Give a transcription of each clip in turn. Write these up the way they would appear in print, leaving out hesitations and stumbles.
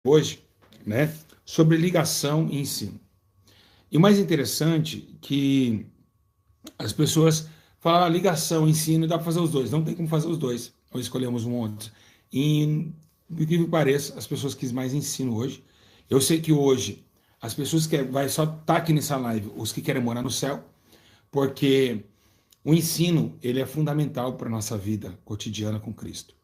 hoje, né, sobre ligação e ensino. E o mais interessante é que as pessoas falam ligação, ensino, dá para fazer os dois. Não tem como fazer os dois. Ou escolhemos um ou outro. E, do que me pareça, as pessoas quisem mais ensino hoje. Eu sei que hoje, as pessoas que vai só estar aqui nessa live, os que querem morar no céu, porque o ensino, ele é fundamental para a nossa vida cotidiana com Cristo.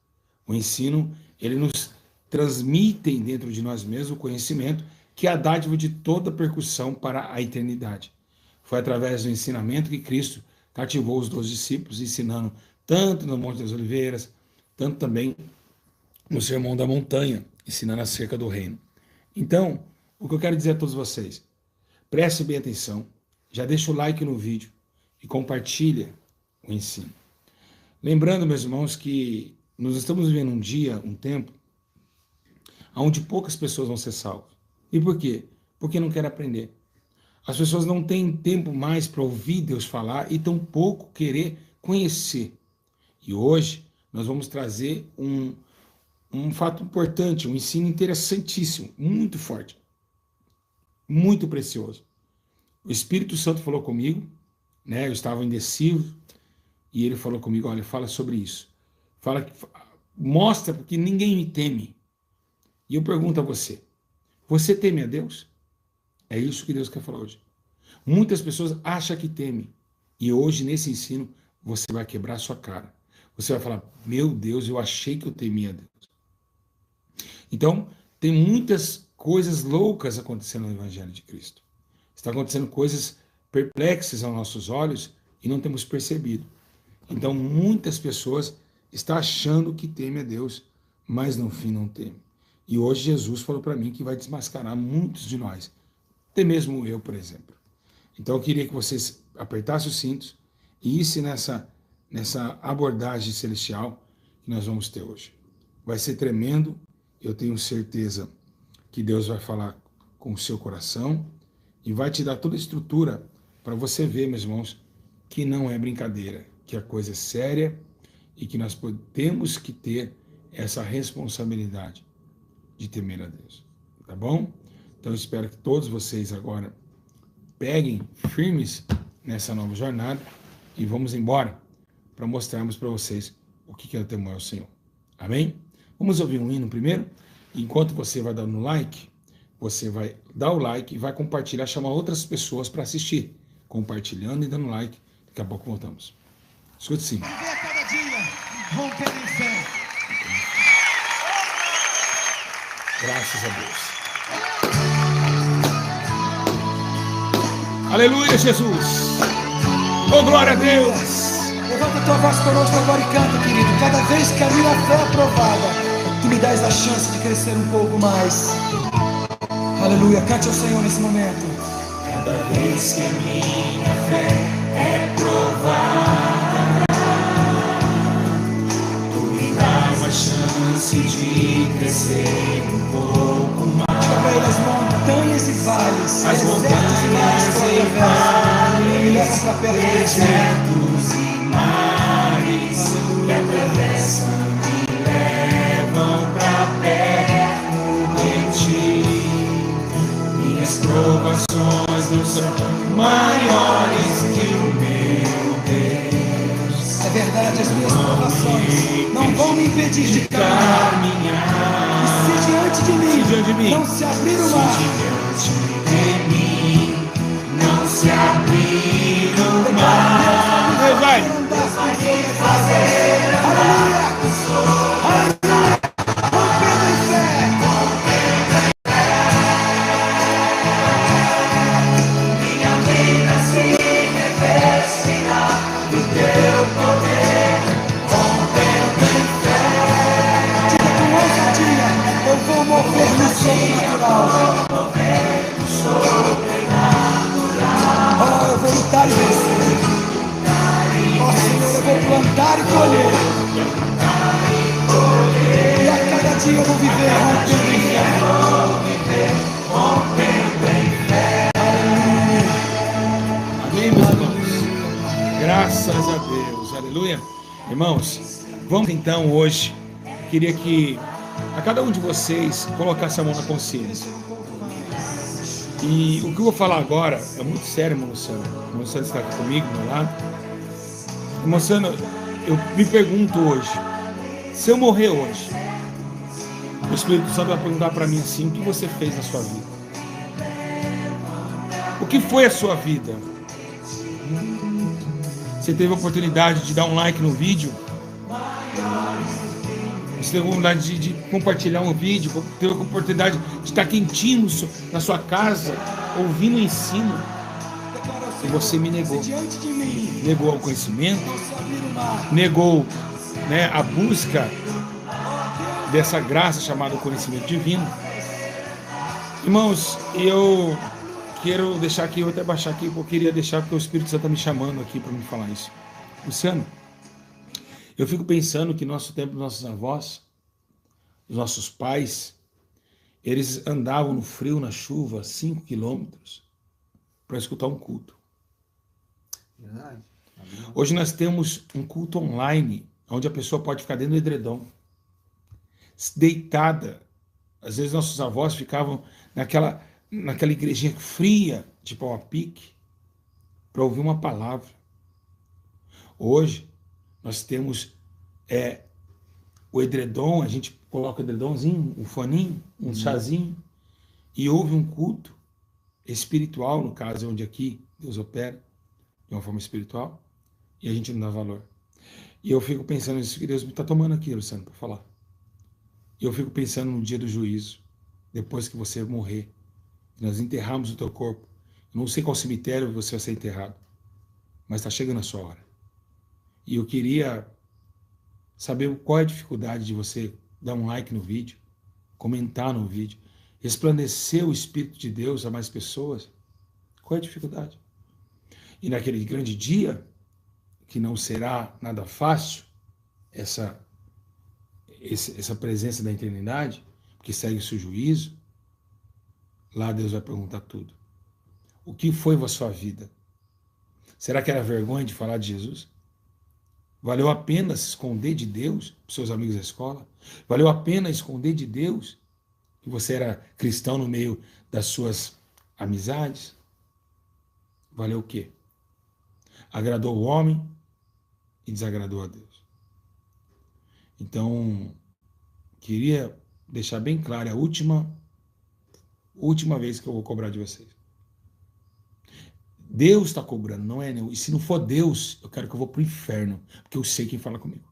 O ensino, ele nos transmite dentro de nós mesmos o conhecimento, que é a dádiva de toda percussão para a eternidade. Foi através do ensinamento que Cristo cativou os 12 discípulos, ensinando tanto no Monte das Oliveiras, tanto também no Sermão da Montanha, ensinando acerca do reino. Então, o que eu quero dizer a todos vocês, preste bem atenção, já deixa o like no vídeo e compartilha o ensino. Lembrando, meus irmãos, que nós estamos vivendo um dia, um tempo, onde poucas pessoas vão ser salvas. E por quê? Porque não querem aprender. As pessoas não têm tempo mais para ouvir Deus falar e tampouco querer conhecer. E hoje nós vamos trazer um fato importante, um ensino interessantíssimo, muito forte, muito precioso. O Espírito Santo falou comigo, né? Eu estava indeciso e ele falou comigo, olha, fala sobre isso. Mostra porque ninguém me teme. E eu pergunto a você, você teme a Deus? É isso que Deus quer falar hoje. Muitas pessoas acham que temem. E hoje, nesse ensino, você vai quebrar a sua cara. Você vai falar, meu Deus, eu achei que eu temia a Deus. Então, tem muitas coisas loucas acontecendo no Evangelho de Cristo. Está acontecendo coisas perplexas aos nossos olhos e não temos percebido. Então, muitas pessoas estão achando que temem a Deus, mas no fim não temem. E hoje Jesus falou para mim que vai desmascarar muitos de nós. Até mesmo eu, por exemplo. Então eu queria que vocês apertassem os cintos e issem nessa abordagem celestial que nós vamos ter hoje. Vai ser tremendo, eu tenho certeza que Deus vai falar com o seu coração e vai te dar toda a estrutura para você ver, meus irmãos, que não é brincadeira, que a coisa é séria e que nós temos que ter essa responsabilidade de temer a Deus. Tá bom? Então eu espero que todos vocês agora peguem firmes nessa nova jornada e vamos embora para mostrarmos para vocês o que é o temor ao Senhor. Amém? Vamos ouvir um hino primeiro? Enquanto você vai dando like, você vai dar o like e vai compartilhar, chamar outras pessoas para assistir, compartilhando e dando like. Daqui a pouco voltamos. Escute sim. Viver a cada dia, rompendo em fé. Graças a Deus. Aleluia, Jesus. Oh, glória a Deus. Levanta a tua voz conosco agora e canta, querido. Cada vez que a minha fé é provada, tu me dás a chance de crescer um pouco mais. Aleluia, cante ao Senhor nesse momento. Cada vez que a minha fé é provada, tu me dás a chance de crescer um pouco mais. As montanhas e vales, as montanhas e vales, desertos e mares que atravessam e levam pra perto de ti. Minhas provações não são maiores que o meu Deus. É verdade, as minhas provações não vão me impedir de caminhar. Se diante de mim não se abrir o mar, se diante de mim não se abrir o mar, Deus vai me fazer andar com sorte, rompendo em fé. Minha vida se revestirá do teu poder, rompendo em fé. Diga com ousadia, eu vou mover no sobrenatural. Oh, eu vou lutar e vencer. Oh, Senhor, eu vou plantar e colher. E a cada dia eu vou viver rompendo em fé. Amém, meus irmãos. Graças a Deus. Aleluia. Irmãos, vamos então hoje. Queria que a cada um de vocês colocasse a mão na consciência. E o que eu vou falar agora é muito sério, irmão Luciano. O irmão Luciano está aqui comigo, do meu lado. Irmão Luciano, eu me pergunto hoje, se eu morrer hoje, o Espírito Santo vai perguntar para mim assim, o que você fez na sua vida? O que foi a sua vida? Você teve a oportunidade de dar um like no vídeo? Você teve a oportunidade de compartilhar um vídeo? Teve a oportunidade de estar quentinho na sua casa, ouvindo o ensino? E você me negou. Negou o conhecimento, negou, né, a busca dessa graça chamada conhecimento divino. Irmãos, eu quero deixar aqui, eu vou até baixar aqui, porque eu queria deixar, porque o Espírito Santo está me chamando aqui para me falar isso. Luciano, eu fico pensando que nosso tempo, nossos avós, os nossos pais, eles andavam no frio, na chuva, 5 quilômetros para escutar um culto. Verdade. Hoje nós temos um culto online, onde a pessoa pode ficar dentro do edredom, deitada. Às vezes nossos avós ficavam naquela igrejinha fria, de pau a pique, para ouvir uma palavra. Hoje nós temos o edredom, a gente coloca o edredomzinho, um foninho, um chazinho, e ouve um culto espiritual, no caso, onde aqui Deus opera de uma forma espiritual, e a gente não dá valor. E eu fico pensando nisso, que Deus me está tomando aqui, Luciano, para falar. E eu fico pensando no dia do juízo, depois que você morrer, que nós enterramos o teu corpo. Eu não sei qual cemitério você vai ser enterrado, mas está chegando a sua hora. E eu queria saber qual é a dificuldade de você dar um like no vídeo, comentar no vídeo, resplandecer o Espírito de Deus a mais pessoas. Qual é a dificuldade? E naquele grande dia, que não será nada fácil, essa presença da eternidade, porque segue-se o juízo, lá Deus vai perguntar tudo. O que foi a sua vida? Será que era vergonha de falar de Jesus? Valeu a pena se esconder de Deus para os seus amigos da escola? Valeu a pena esconder de Deus que você era cristão no meio das suas amizades? Valeu o quê? Agradou o homem e desagradou a Deus. Então, queria deixar bem claro, é a última vez que eu vou cobrar de vocês. Deus está cobrando, não é eu. E se não for Deus, eu quero que eu vou para o inferno, porque eu sei quem fala comigo.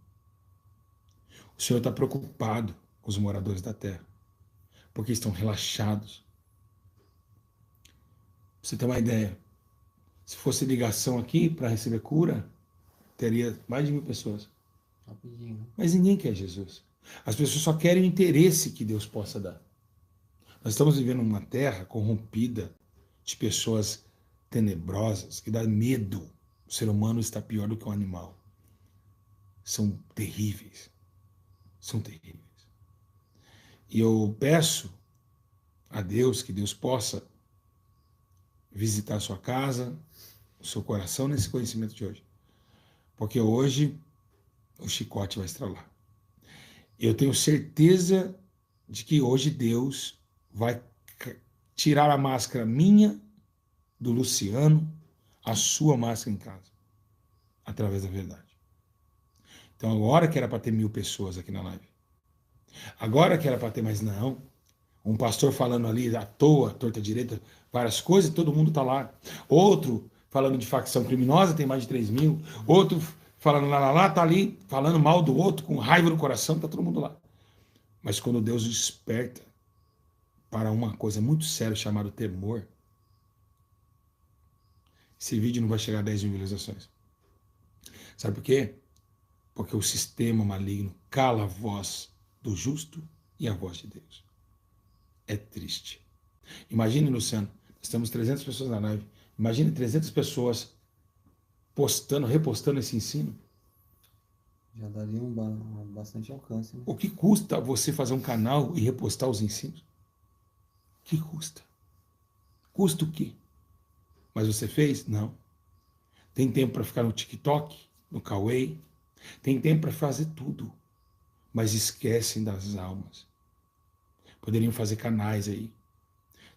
O Senhor está preocupado com os moradores da terra, porque estão relaxados. Pra você ter uma ideia, se fosse ligação aqui para receber cura, teria mais de 1000 pessoas. Rapidinho. Mas ninguém quer Jesus. As pessoas só querem o interesse que Deus possa dar. Nós estamos vivendo uma terra corrompida de pessoas tenebrosas, que dá medo. O ser humano está pior do que um animal. São terríveis. São terríveis. E eu peço a Deus que Deus possa visitar a sua casa, o seu coração nesse conhecimento de hoje. Porque hoje o chicote vai estralar. Eu tenho certeza de que hoje Deus vai tirar a máscara minha, do Luciano, a sua máscara em casa, através da verdade. Então agora que era para ter 1000 pessoas aqui na live, agora que era para ter mais não, um pastor falando ali à toa, torta direita, várias coisas, todo mundo está lá. Outro falando de facção criminosa, tem mais de 3.000. Outro falando lá, tá ali, falando mal do outro, com raiva no coração, tá todo mundo lá. Mas quando Deus desperta para uma coisa muito séria chamada temor, esse vídeo não vai chegar a 10.000 visualizações. Sabe por quê? Porque o sistema maligno cala a voz do justo e a voz de Deus. É triste. Imagine, Luciano, nós temos 300 pessoas na live. Imagine 300 pessoas postando, repostando esse ensino. Já daria bastante alcance, né? O que custa você fazer um canal e repostar os ensinos? O que custa? Custa o quê? Mas você fez? Não. Tem tempo para ficar no TikTok, no Kawaii. Tem tempo para fazer tudo. Mas esquecem das almas. Poderiam fazer canais aí,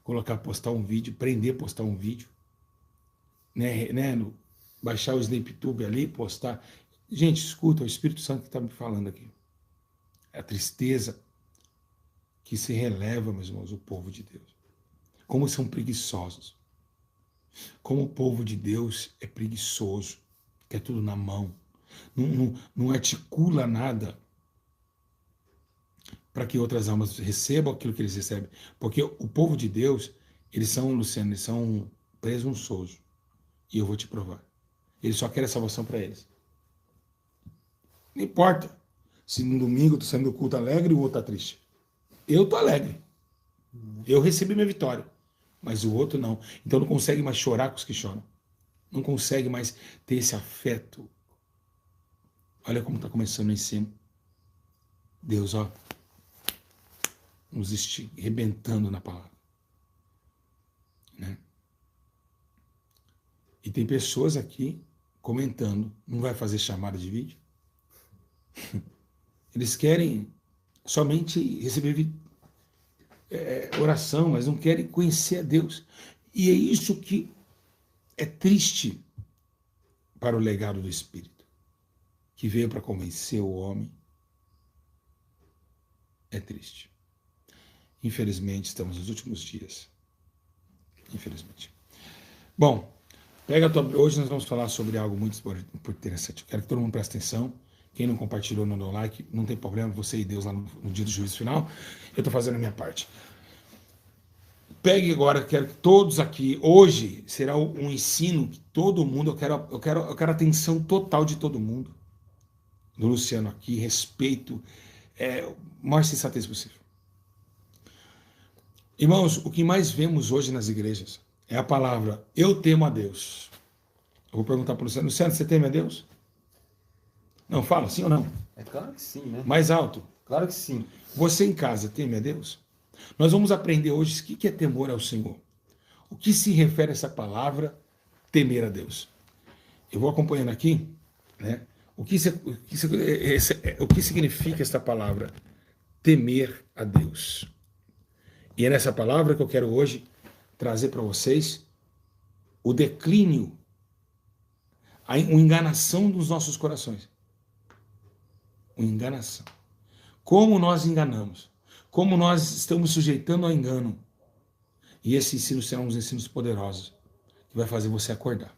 colocar, postar um vídeo, prender, postar um vídeo, baixar o SnapTube ali, postar. Gente, escuta, é o Espírito Santo que está me falando aqui. É a tristeza que se releva, meus irmãos, o povo de Deus. Como são preguiçosos. Como o povo de Deus é preguiçoso, quer tudo na mão, não articula nada para que outras almas recebam aquilo que eles recebem. Porque o povo de Deus, eles são, Luciano, eles são presunçosos. E eu vou te provar. Eles só querem a salvação para eles. Não importa se no domingo eu estou saindo do culto alegre e o outro está triste. Eu estou alegre. Eu recebi minha vitória. Mas o outro não. Então não consegue mais chorar com os que choram. Não consegue mais ter esse afeto. Olha como está começando o ensino. Deus, ó, nos arrebentando na palavra. Né? E tem pessoas aqui comentando, não vai fazer chamada de vídeo? Eles querem somente receber oração, mas não querem conhecer a Deus. E é isso que é triste para o legado do Espírito, que veio para convencer o homem. É triste. Infelizmente, estamos nos últimos dias. Infelizmente. Bom, hoje nós vamos falar sobre algo muito interessante. Eu quero que todo mundo preste atenção. Quem não compartilhou, não deu like, não tem problema, você e Deus lá no dia do juízo final. Eu estou fazendo a minha parte. Pegue agora, quero que todos aqui, hoje será um ensino que todo mundo, eu quero a atenção total de todo mundo. Do Luciano aqui, respeito, o maior sensatez possível. Irmãos, o que mais vemos hoje nas igrejas é a palavra, eu temo a Deus. Eu vou perguntar para o Luciano, você teme a Deus? Não, fala, sim ou não? É claro que sim, né? Mais alto. Claro que sim. Você em casa teme a Deus? Nós vamos aprender hoje o que é temor ao Senhor. O que se refere a essa palavra, temer a Deus. Eu vou acompanhando aqui, né? O que significa esta palavra, temer a Deus? E é nessa palavra que eu quero hoje trazer para vocês o declínio, a enganação dos nossos corações. Uma enganação. Como nós enganamos. Como nós estamos sujeitando ao engano. E esse ensino será um dos ensinos poderosos, que vai fazer você acordar.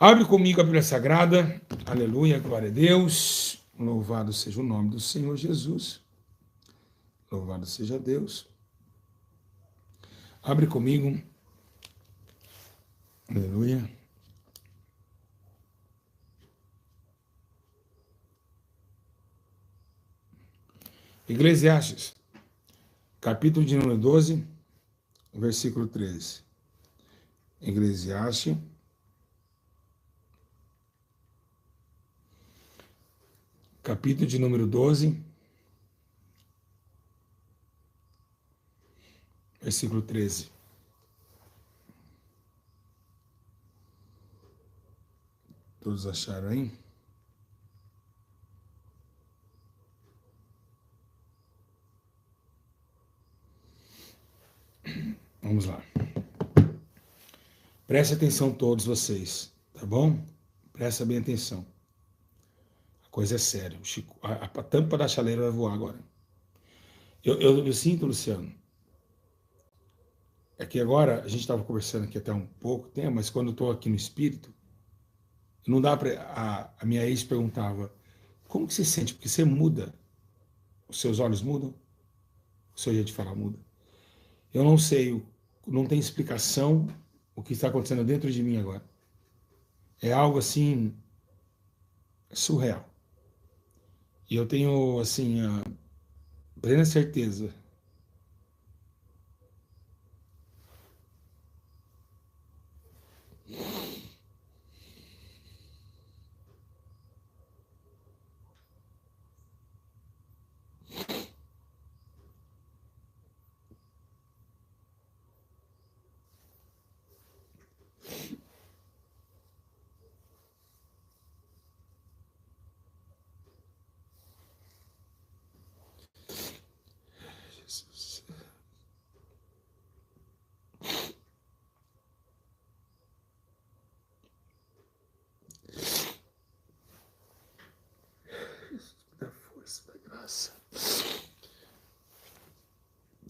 Abre comigo a Bíblia Sagrada. Aleluia, glória a Deus. Louvado seja o nome do Senhor Jesus. Louvado seja Deus. Abre comigo. Aleluia. Eclesiastes, capítulo de número 12, versículo 13. Eclesiastes, capítulo de número 12, versículo 13. Todos acharam aí? Vamos lá. Preste atenção todos vocês, tá bom? Presta bem atenção. A coisa é séria. A tampa da chaleira vai voar agora. Eu sinto, Luciano, é que agora a gente estava conversando aqui até um pouco tempo, mas quando eu estou aqui no espírito, não dá para. A minha ex perguntava: como que você sente? Porque você muda. Os seus olhos mudam? O seu jeito de falar muda? Eu não sei, não tem explicação o que está acontecendo dentro de mim agora. É algo assim surreal. E eu tenho assim a plena certeza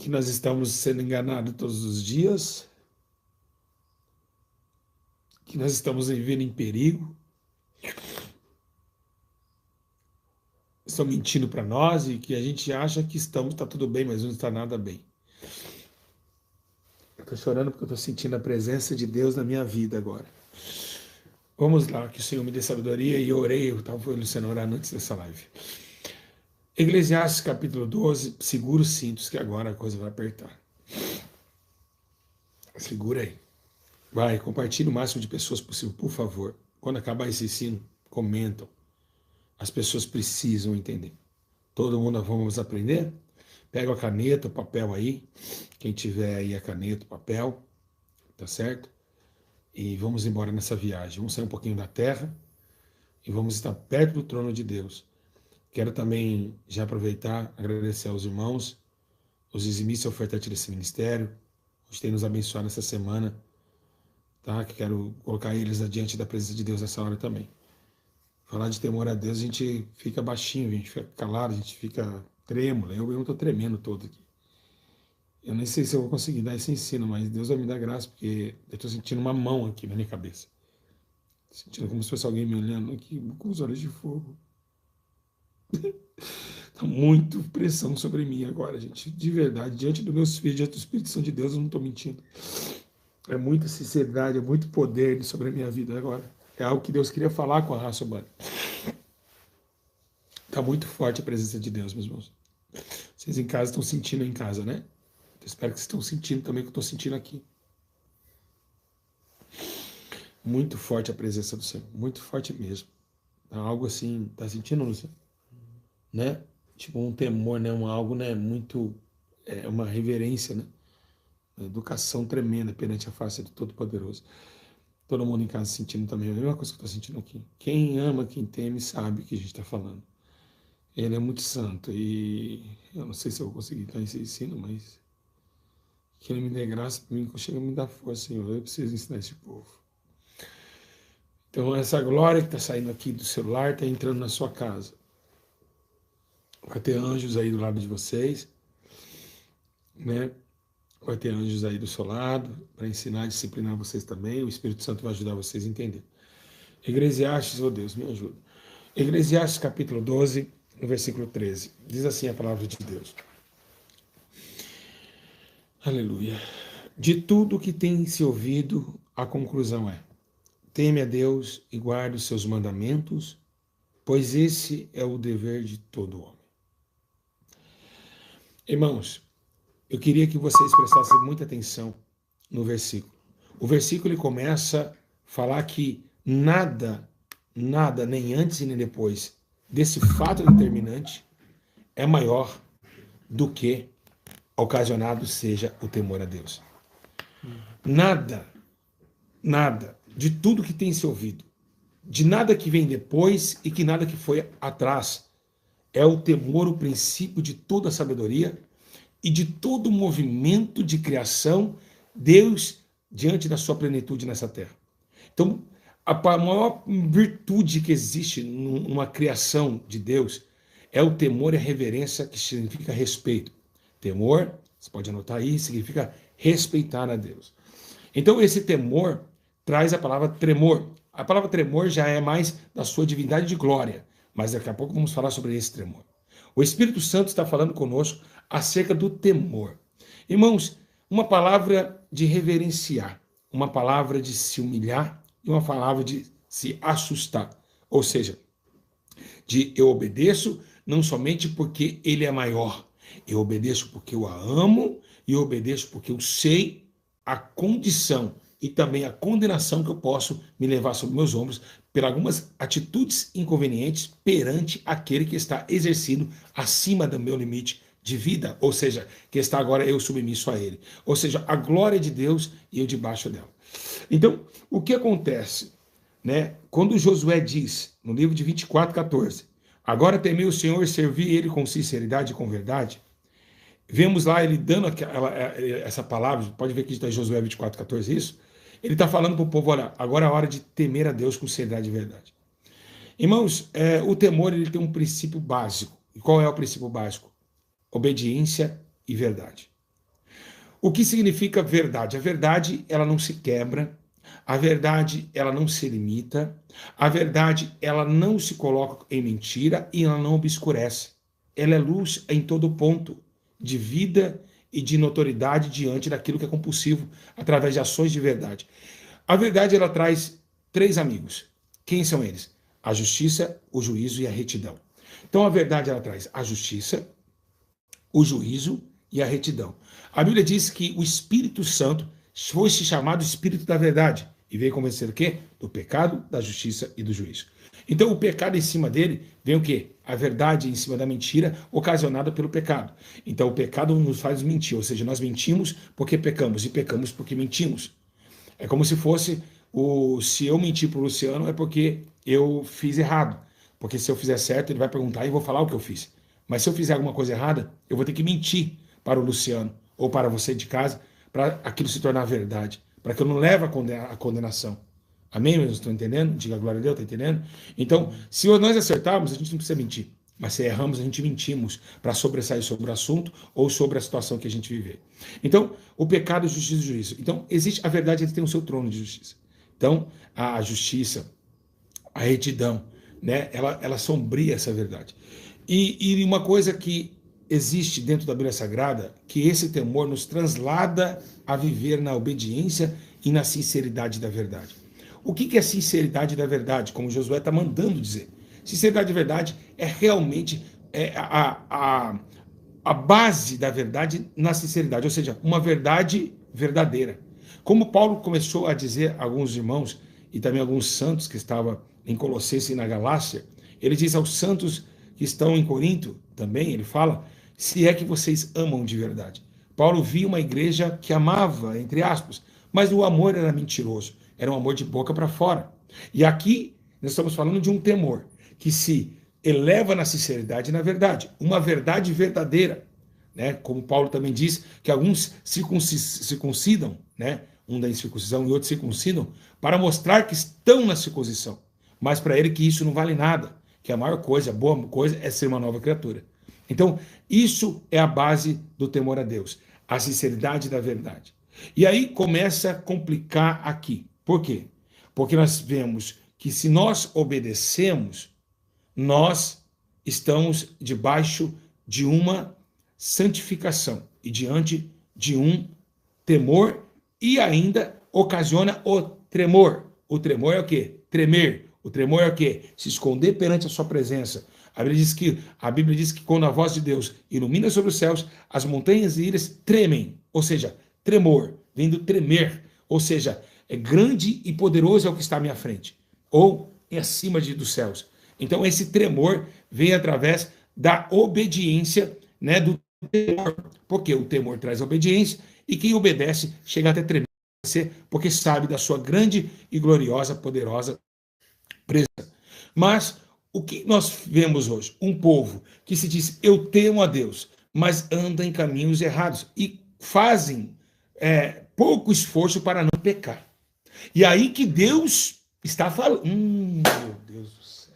que nós estamos sendo enganados todos os dias, que nós estamos vivendo em perigo, estão mentindo para nós e que a gente acha que está tudo bem, mas não está nada bem. Eu estou chorando porque eu estou sentindo a presença de Deus na minha vida agora. Vamos lá, que o Senhor me dê sabedoria, e eu orei, eu estava Luciano orando antes dessa live. Eclesiastes capítulo 12, segura os cintos que agora a coisa vai apertar. Segura aí. Vai, compartilhe o máximo de pessoas possível, por favor. Quando acabar esse ensino, comentam. As pessoas precisam entender. Todo mundo vamos aprender? Pega a caneta, o papel aí. Quem tiver aí a caneta, o papel, tá certo? E vamos embora nessa viagem. Vamos sair um pouquinho da terra e vamos estar perto do trono de Deus. Quero também já aproveitar, agradecer aos irmãos, os dizimistas e ofertantes desse ministério, os que têm nos abençoado nessa semana, tá? Que quero colocar eles adiante da presença de Deus nessa hora também. Falar de temor a Deus, a gente fica baixinho, a gente fica calado, a gente fica trêmulo. Eu não estou tremendo todo aqui. Eu nem sei se eu vou conseguir dar esse ensino, mas Deus vai me dar graça, porque eu estou sentindo uma mão aqui na minha cabeça. Sentindo como se fosse alguém me olhando aqui com os olhos de fogo. Tá muito pressão sobre mim agora, gente. De verdade, diante dos meus filhos, diante do Espírito Santo de Deus, eu não estou mentindo. É muita sinceridade, é muito poder sobre a minha vida agora. É algo que Deus queria falar com a raça humana. Está muito forte a presença de Deus, meus irmãos. Vocês em casa estão sentindo em casa, né? Eu espero que vocês estão sentindo também o que eu estou sentindo aqui. Muito forte a presença do Senhor. Muito forte mesmo. É algo assim, tá sentindo, Lúcia? Né? Tipo um temor, né? Algo, né? Muito, uma reverência, né? Uma educação tremenda perante a face do Todo-Poderoso. Todo mundo em casa sentindo também a mesma coisa que eu estou sentindo aqui. Quem ama, quem teme, sabe o que a gente está falando. Ele é muito santo e eu não sei se eu vou conseguir dar esse ensino, mas que ele me dê graça para mim, que chega a me dar força, Senhor. Eu preciso ensinar esse povo. Então, essa glória que está saindo aqui do celular está entrando na sua casa. Vai ter anjos aí do lado de vocês, né? Vai ter anjos aí do seu lado para ensinar, disciplinar vocês também. O Espírito Santo vai ajudar vocês a entender. Eclesiastes, oh Deus, me ajuda. Eclesiastes capítulo 12, no versículo 13. Diz assim a palavra de Deus. Aleluia. De tudo que tem se ouvido, a conclusão é: teme a Deus e guarde os seus mandamentos, pois esse é o dever de todo homem. Irmãos, eu queria que vocês prestassem muita atenção no versículo. O versículo ele começa a falar que nada, nem antes e nem depois desse fato determinante é maior do que ocasionado seja o temor a Deus. Nada de tudo que tem se ouvido, de nada que vem depois e que nada que foi atrás, é o temor o princípio de toda a sabedoria e de todo o movimento de criação, Deus diante da sua plenitude nessa terra. Então, a maior virtude que existe numa criação de Deus é o temor e a reverência, que significa respeito. Temor, você pode anotar aí, significa respeitar a Deus. Então, esse temor traz a palavra tremor. A palavra tremor já é mais da sua divindade de glória, mas daqui a pouco vamos falar sobre esse tremor. O Espírito Santo está falando conosco acerca do temor. Irmãos, uma palavra de reverenciar, uma palavra de se humilhar e uma palavra de se assustar. Ou seja, de eu obedeço não somente porque ele é maior, eu obedeço porque eu a amo e eu obedeço porque eu sei a condição e também a condenação que eu posso me levar sobre meus ombros por algumas atitudes inconvenientes perante aquele que está exercendo acima do meu limite de vida, ou seja, que está agora eu submisso a ele. Ou seja, a glória de Deus e eu debaixo dela. Então, o que acontece, né? Quando Josué diz, no livro de 24:14, agora temei o Senhor e servi ele com sinceridade e com verdade, vemos lá ele dando essa palavra, pode ver que está em Josué 24:14 isso, ele está falando para o povo, olha, agora é a hora de temer a Deus com sinceridade e verdade. Irmãos, o temor ele tem um princípio básico. E qual é o princípio básico? Obediência e verdade. O que significa verdade? A verdade, ela não se quebra, a verdade, ela não se limita, a verdade, ela não se coloca em mentira e ela não obscurece. Ela é luz em todo ponto de vida e de notoriedade diante daquilo que é compulsivo, através de ações de verdade. A verdade, ela traz três amigos. Quem são eles? A justiça, o juízo e a retidão. Então, a verdade, ela traz a justiça, o juízo e a retidão. A Bíblia diz que o Espírito Santo foi chamado Espírito da verdade e veio convencer o quê? Do pecado, da justiça e do juízo. Então, o pecado em cima dele vem o quê? A verdade em cima da mentira ocasionada pelo pecado. Então, o pecado nos faz mentir, ou seja, nós mentimos porque pecamos e pecamos porque mentimos. É como se fosse se eu mentir para o Luciano é porque eu fiz errado. Porque se eu fizer certo, ele vai perguntar e eu vou falar o que eu fiz. Mas se eu fizer alguma coisa errada, eu vou ter que mentir para o Luciano ou para você de casa, para aquilo se tornar verdade, para que eu não leve a condenação. Amém? Vocês estão entendendo? Diga glória a Deus, está entendendo? Então, se nós acertarmos, a gente não precisa mentir. Mas se erramos, a gente mentimos para sobressair sobre o assunto ou sobre a situação que a gente vive. Então, o pecado, justiça e juízo. Então, existe a verdade, ele tem o seu trono de justiça. Então, a justiça, a retidão, né? Ela sombria essa verdade. E uma coisa que existe dentro da Bíblia Sagrada, que esse temor nos translada a viver na obediência e na sinceridade da verdade. O que é sinceridade da verdade? Como Josué está mandando dizer. Sinceridade da verdade é realmente a base da verdade na sinceridade, ou seja, uma verdade verdadeira. Como Paulo começou a dizer a alguns irmãos e também alguns santos que estavam em Colossenses e na Galácia, ele diz aos santos que estão em Corinto, também ele fala, se é que vocês amam de verdade. Paulo via uma igreja que amava, entre aspas, mas o amor era mentiroso, era um amor de boca para fora. E aqui nós estamos falando de um temor que se eleva na sinceridade e na verdade, uma verdade verdadeira, né? Como Paulo também diz que alguns circuncidam, né? Um da incircuncisão e outros circuncidam para mostrar que estão na circuncisão, mas para ele que isso não vale nada, que a maior coisa, a boa coisa é ser uma nova criatura. Então, isso é a base do temor a Deus, a sinceridade da verdade. E aí começa a complicar aqui. Por quê? Porque nós vemos que se nós obedecemos, nós estamos debaixo de uma santificação e diante de um temor e ainda ocasiona o tremor. O tremor é o quê? Tremer. O tremor é o quê? Se esconder perante a sua presença. A Bíblia diz que quando a voz de Deus ilumina sobre os céus, as montanhas e ilhas tremem. Ou seja, tremor, vem do tremer. Ou seja, é grande e poderoso é o que está à minha frente. Ou é acima dos céus. Então esse tremor vem através da obediência, né, do temor. Porque o temor traz obediência e quem obedece chega até tremer, porque sabe da sua grande e gloriosa, poderosa presença. Mas o que nós vemos hoje? Um povo que se diz, eu temo a Deus, mas anda em caminhos errados e fazem pouco esforço para não pecar. E aí que Deus está falando, meu Deus do céu.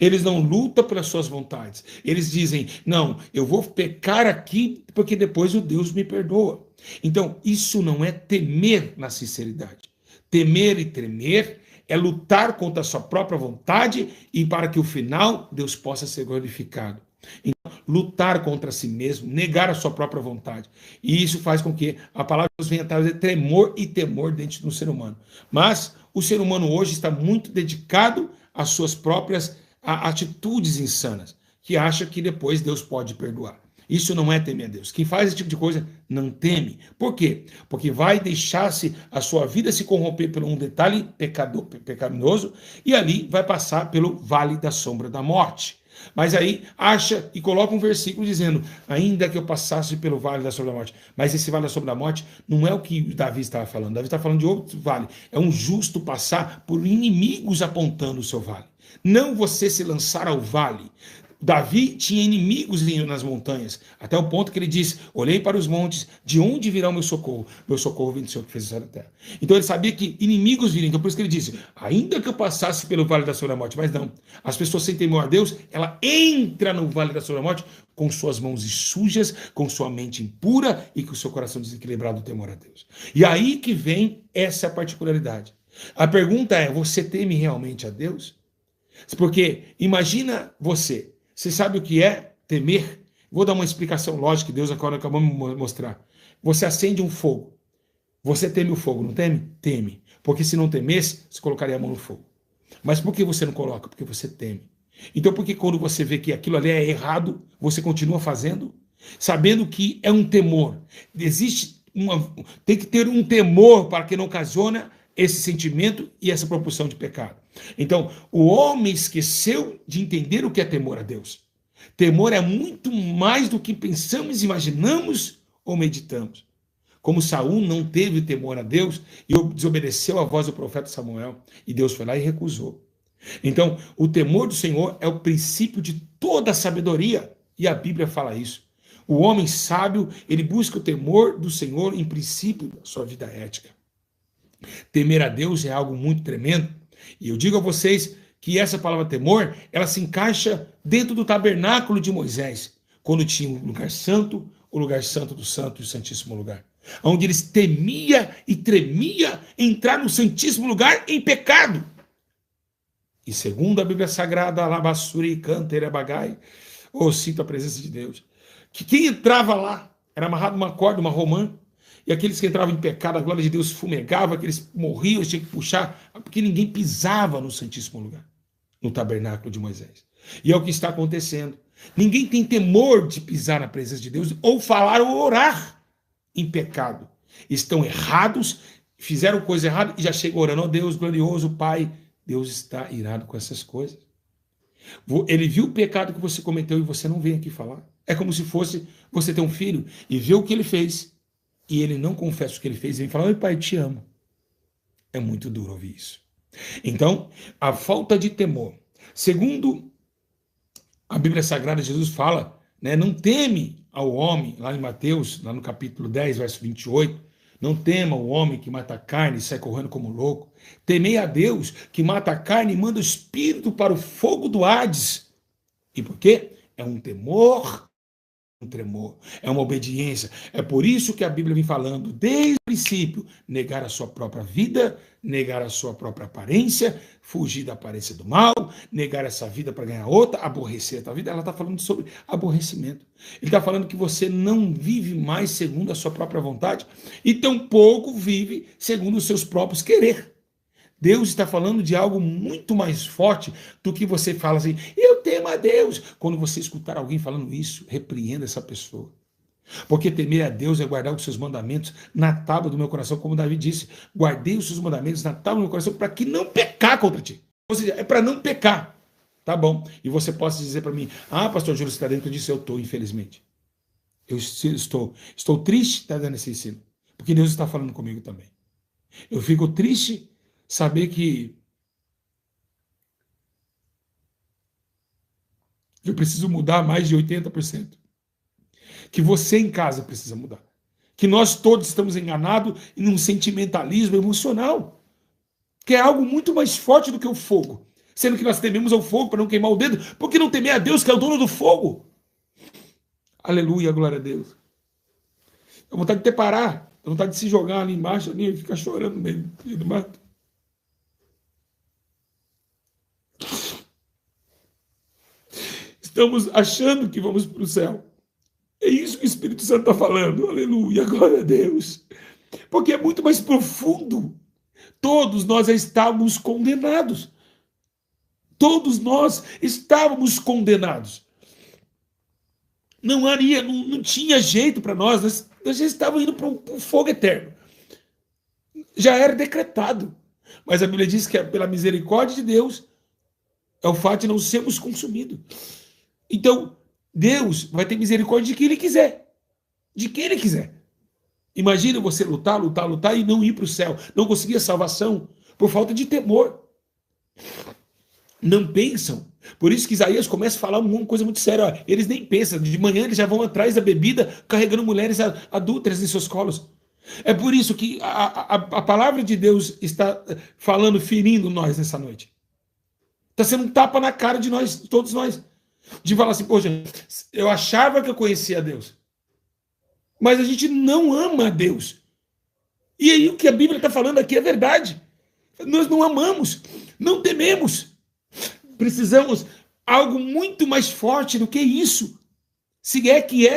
Eles não lutam pelas suas vontades. Eles dizem, não, eu vou pecar aqui porque depois o Deus me perdoa. Então, isso não é temer na sinceridade. Temer e tremer é lutar contra a sua própria vontade e para que o final Deus possa ser glorificado. Então, lutar contra si mesmo, negar a sua própria vontade. E isso faz com que a palavra de Deus venha trazer tremor e temor dentro do ser humano. Mas o ser humano hoje está muito dedicado às suas próprias atitudes insanas, que acha que depois Deus pode perdoar. Isso não é temer a Deus. Quem faz esse tipo de coisa não teme. Por quê? Porque vai deixar-se a sua vida se corromper por um detalhe pecaminoso e ali vai passar pelo vale da sombra da morte. Mas aí acha e coloca um versículo dizendo, ainda que eu passasse pelo vale da sombra da morte. Mas esse vale da sombra da morte não é o que Davi estava falando. Davi está falando de outro vale. É um justo passar por inimigos apontando o seu vale. Não você se lançar ao vale. Davi tinha inimigos nas montanhas, até o ponto que ele diz: olhei para os montes, de onde virá o meu socorro? Meu socorro vem do Senhor que fez o céu e a terra. Então ele sabia que inimigos viriam, então por isso que ele disse: ainda que eu passasse pelo vale da sombra da morte, mas não, as pessoas sem temor a Deus, ela entra no vale da sombra da morte com suas mãos sujas, com sua mente impura e com seu coração desequilibrado do temor a Deus. E aí que vem essa particularidade. A pergunta é: você teme realmente a Deus? Porque imagina você sabe o que é temer? Vou dar uma explicação lógica que Deus acabou de me mostrar. Você acende um fogo. Você teme o fogo, não teme? Teme. Porque se não temesse, você colocaria a mão no fogo. Mas por que você não coloca? Porque você teme. Então por que quando você vê que aquilo ali é errado, você continua fazendo? Sabendo que é um temor. Tem que ter um temor para que não ocasione esse sentimento e essa propulsão de pecado. Então, o homem esqueceu de entender o que é temor a Deus. Temor é muito mais do que pensamos, imaginamos ou meditamos. Como Saul não teve temor a Deus e desobedeceu à voz do profeta Samuel, e Deus foi lá e recusou. Então, o temor do Senhor é o princípio de toda a sabedoria, e a Bíblia fala isso. O homem sábio, ele busca o temor do Senhor em princípio da sua vida ética. Temer a Deus é algo muito tremendo, e eu digo a vocês que essa palavra temor, ela se encaixa dentro do tabernáculo de Moisés, quando tinha o lugar santo do santo e o santíssimo lugar, onde eles temia e tremia entrar no santíssimo lugar em pecado. E segundo a Bíblia Sagrada, Alabassuri, Canter, Bagai, sinto a presença de Deus, que quem entrava lá era amarrado numa corda, uma romã, e aqueles que entravam em pecado, a glória de Deus fumegava, aqueles morriam, eles tinham que puxar, porque ninguém pisava no santíssimo lugar, no tabernáculo de Moisés. E é o que está acontecendo. Ninguém tem temor de pisar na presença de Deus, ou falar ou orar em pecado. Estão errados, fizeram coisa errada, e já chegam orando: ó Deus glorioso, Pai. Deus está irado com essas coisas. Ele viu o pecado que você cometeu e você não vem aqui falar. É como se fosse você ter um filho e ver o que ele fez, e ele não confessa o que ele fez, e vem falar: oi pai, te amo. É muito duro ouvir isso. Então, a falta de temor. Segundo a Bíblia Sagrada, Jesus fala, não teme ao homem, lá em Mateus, lá no capítulo 10, verso 28, não tema o homem que mata a carne e sai correndo como louco. Temei a Deus que mata a carne e manda o espírito para o fogo do Hades. E por quê? É um temor, um tremor, é uma obediência. É por isso que a Bíblia vem falando desde o princípio: negar a sua própria vida, negar a sua própria aparência, fugir da aparência do mal, negar essa vida para ganhar outra, aborrecer a tua vida. Ela está falando sobre aborrecimento. Ele está falando que você não vive mais segundo a sua própria vontade e tampouco vive segundo os seus próprios querer. Deus está falando de algo muito mais forte do que você fala assim: eu temo a Deus. Quando você escutar alguém falando isso, repreenda essa pessoa. Porque temer a Deus é guardar os seus mandamentos na tábua do meu coração, como Davi disse: guardei os seus mandamentos na tábua do meu coração para que não pecar contra ti. Ou seja, é para não pecar. Tá bom. E você pode dizer para mim: ah, pastor Júlio, você está dentro disso? Eu estou, infelizmente. Eu estou triste estar dando esse ensino, porque Deus está falando comigo também. Eu fico triste saber que eu preciso mudar mais de 80%. Que você em casa precisa mudar. Que nós todos estamos enganados em um sentimentalismo emocional, que é algo muito mais forte do que o fogo. Sendo que nós tememos ao fogo para não queimar o dedo. Por que não temer a Deus, que é o dono do fogo? Aleluia, glória a Deus. Dá vontade de ter parar. Dá vontade de se jogar ali embaixo ali, e ficar chorando no meio do mato. Estamos achando que vamos para o céu. É isso que o Espírito Santo está falando. Aleluia, glória a Deus. Porque é muito mais profundo. Todos nós já estávamos condenados. Todos nós estávamos condenados. Não tinha jeito para nós já estávamos indo para um fogo eterno. Já era decretado. Mas a Bíblia diz que é pela misericórdia de Deus, é o fato de não sermos consumidos. Então, Deus vai ter misericórdia de quem Ele quiser. De quem Ele quiser. Imagina você lutar e não ir para o céu. Não conseguir a salvação por falta de temor. Não pensam Por isso que Isaías começa a falar uma coisa muito séria. Ó, eles nem pensam, de manhã eles já vão atrás da bebida, carregando mulheres adúlteras em seus colos. É por isso que a palavra de Deus está falando, ferindo nós nessa noite. Está sendo um tapa na cara de nós, todos nós. De falar assim, poxa, eu achava que eu conhecia Deus. Mas a gente não ama a Deus. E aí o que a Bíblia está falando aqui é verdade. Nós não amamos, não tememos. Precisamos algo muito mais forte do que isso. Se é que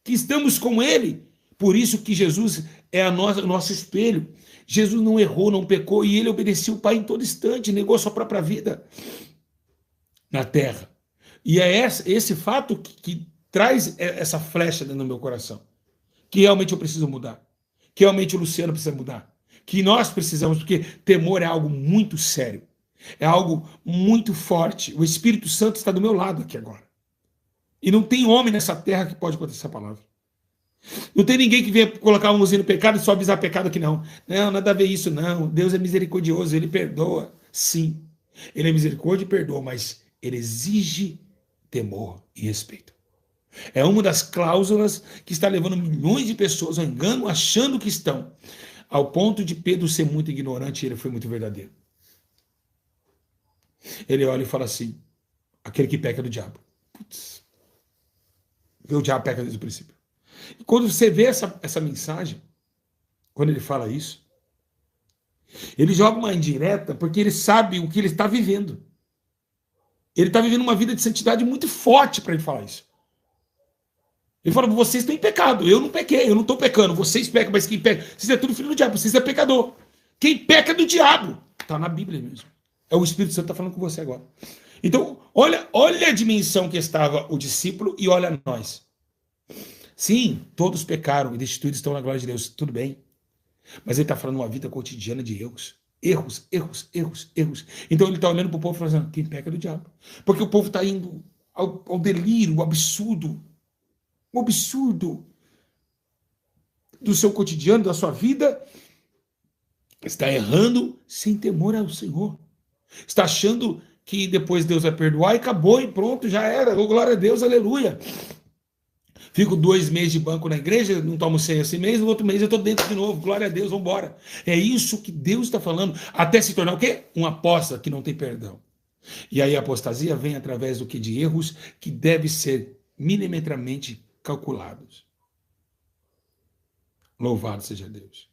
estamos com Ele. Por isso que Jesus é o nosso espelho. Jesus não errou, não pecou, e Ele obedecia o Pai em todo instante, negou a sua própria vida na terra. E é esse fato que traz essa flecha dentro do meu coração. Que realmente eu preciso mudar. Que realmente o Luciano precisa mudar. Que nós precisamos, porque temor é algo muito sério. É algo muito forte. O Espírito Santo está do meu lado aqui agora. E não tem homem nessa terra que pode contar essa palavra. Não tem ninguém que venha colocar uma mãozinha no pecado e só avisar pecado aqui, não. Não, nada a ver isso, não. Deus é misericordioso, Ele perdoa. Sim, Ele é misericórdia e perdoa, mas Ele exige temor e respeito. É uma das cláusulas que está levando milhões de pessoas ao engano, achando que estão. Ao ponto de Pedro ser muito ignorante, ele foi muito verdadeiro. Ele olha e fala assim, aquele que peca é do diabo. Putz, o diabo peca desde o princípio. E quando você vê essa mensagem, quando ele fala isso, ele joga uma indireta porque ele sabe o que ele está vivendo. Ele está vivendo uma vida de santidade muito forte para ele falar isso. Ele fala, vocês têm pecado, eu não pequei, eu não estou pecando, vocês pecam, mas quem peca, vocês é tudo filho do diabo, vocês é pecador. Quem peca é do diabo. Está na Bíblia mesmo. É o Espírito Santo que está falando com você agora. Então, olha a dimensão que estava o discípulo e olha nós. Sim, todos pecaram e destituídos estão na glória de Deus, tudo bem. Mas ele está falando uma vida cotidiana de erros. Erros. Então ele está olhando para o povo e falando, quem peca é do diabo. Porque o povo está indo ao delírio, ao absurdo. O absurdo do seu cotidiano, da sua vida. Está errando sem temor ao Senhor. Está achando que depois Deus vai perdoar e acabou e pronto, já era. Oh, glória a Deus, aleluia. Fico 2 meses de banco na igreja, não tomo ceia esse mês, no outro mês eu estou dentro de novo. Glória a Deus, vamos embora. É isso que Deus está falando. Até se tornar o quê? Um apóstata que não tem perdão. E aí a apostasia vem através do que? De erros que devem ser milimetramente calculados. Louvado seja Deus.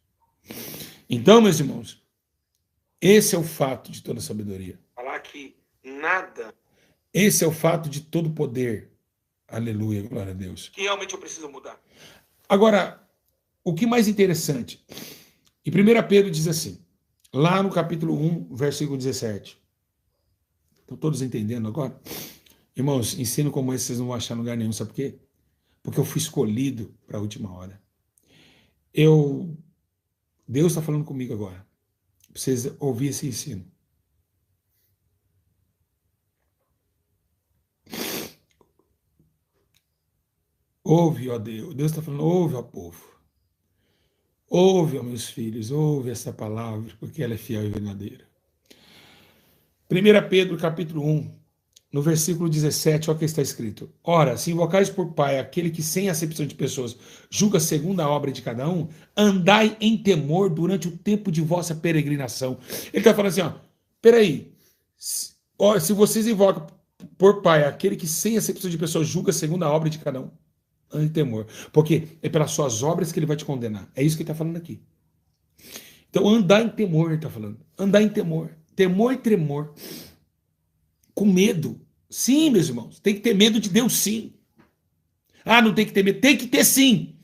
Então, meus irmãos, esse é o fato de toda sabedoria. Falar que nada. Esse é o fato de todo poder. Aleluia, glória a Deus. Que realmente eu preciso mudar. Agora, o que mais interessante? Em 1 Pedro diz assim, lá no capítulo 1, versículo 17. Estão todos entendendo agora? Irmãos, ensino como esse vocês não vão achar em lugar nenhum, sabe por quê? Porque eu fui escolhido para a última hora. Deus está falando comigo agora. Para vocês ouvirem esse ensino. Ouve, ó Deus. Deus está falando, ouve, ó povo. Ouve, ó meus filhos, ouve essa palavra, porque ela é fiel e verdadeira. 1 Pedro, capítulo 1, no versículo 17, olha o que está escrito. Ora, se invocais por Pai aquele que sem acepção de pessoas julga segundo a obra de cada um, andai em temor durante o tempo de vossa peregrinação. Ele está falando assim, ó, peraí, se vocês invocam por Pai aquele que sem acepção de pessoas julga segundo a obra de cada um, ande em temor, porque é pelas suas obras que ele vai te condenar. É isso que ele está falando aqui. Então, andar em temor, ele está falando. Andar em temor. Temor e tremor. Com medo. Sim, meus irmãos. Tem que ter medo de Deus, sim. Ah, não tem que ter medo. Tem que ter, sim.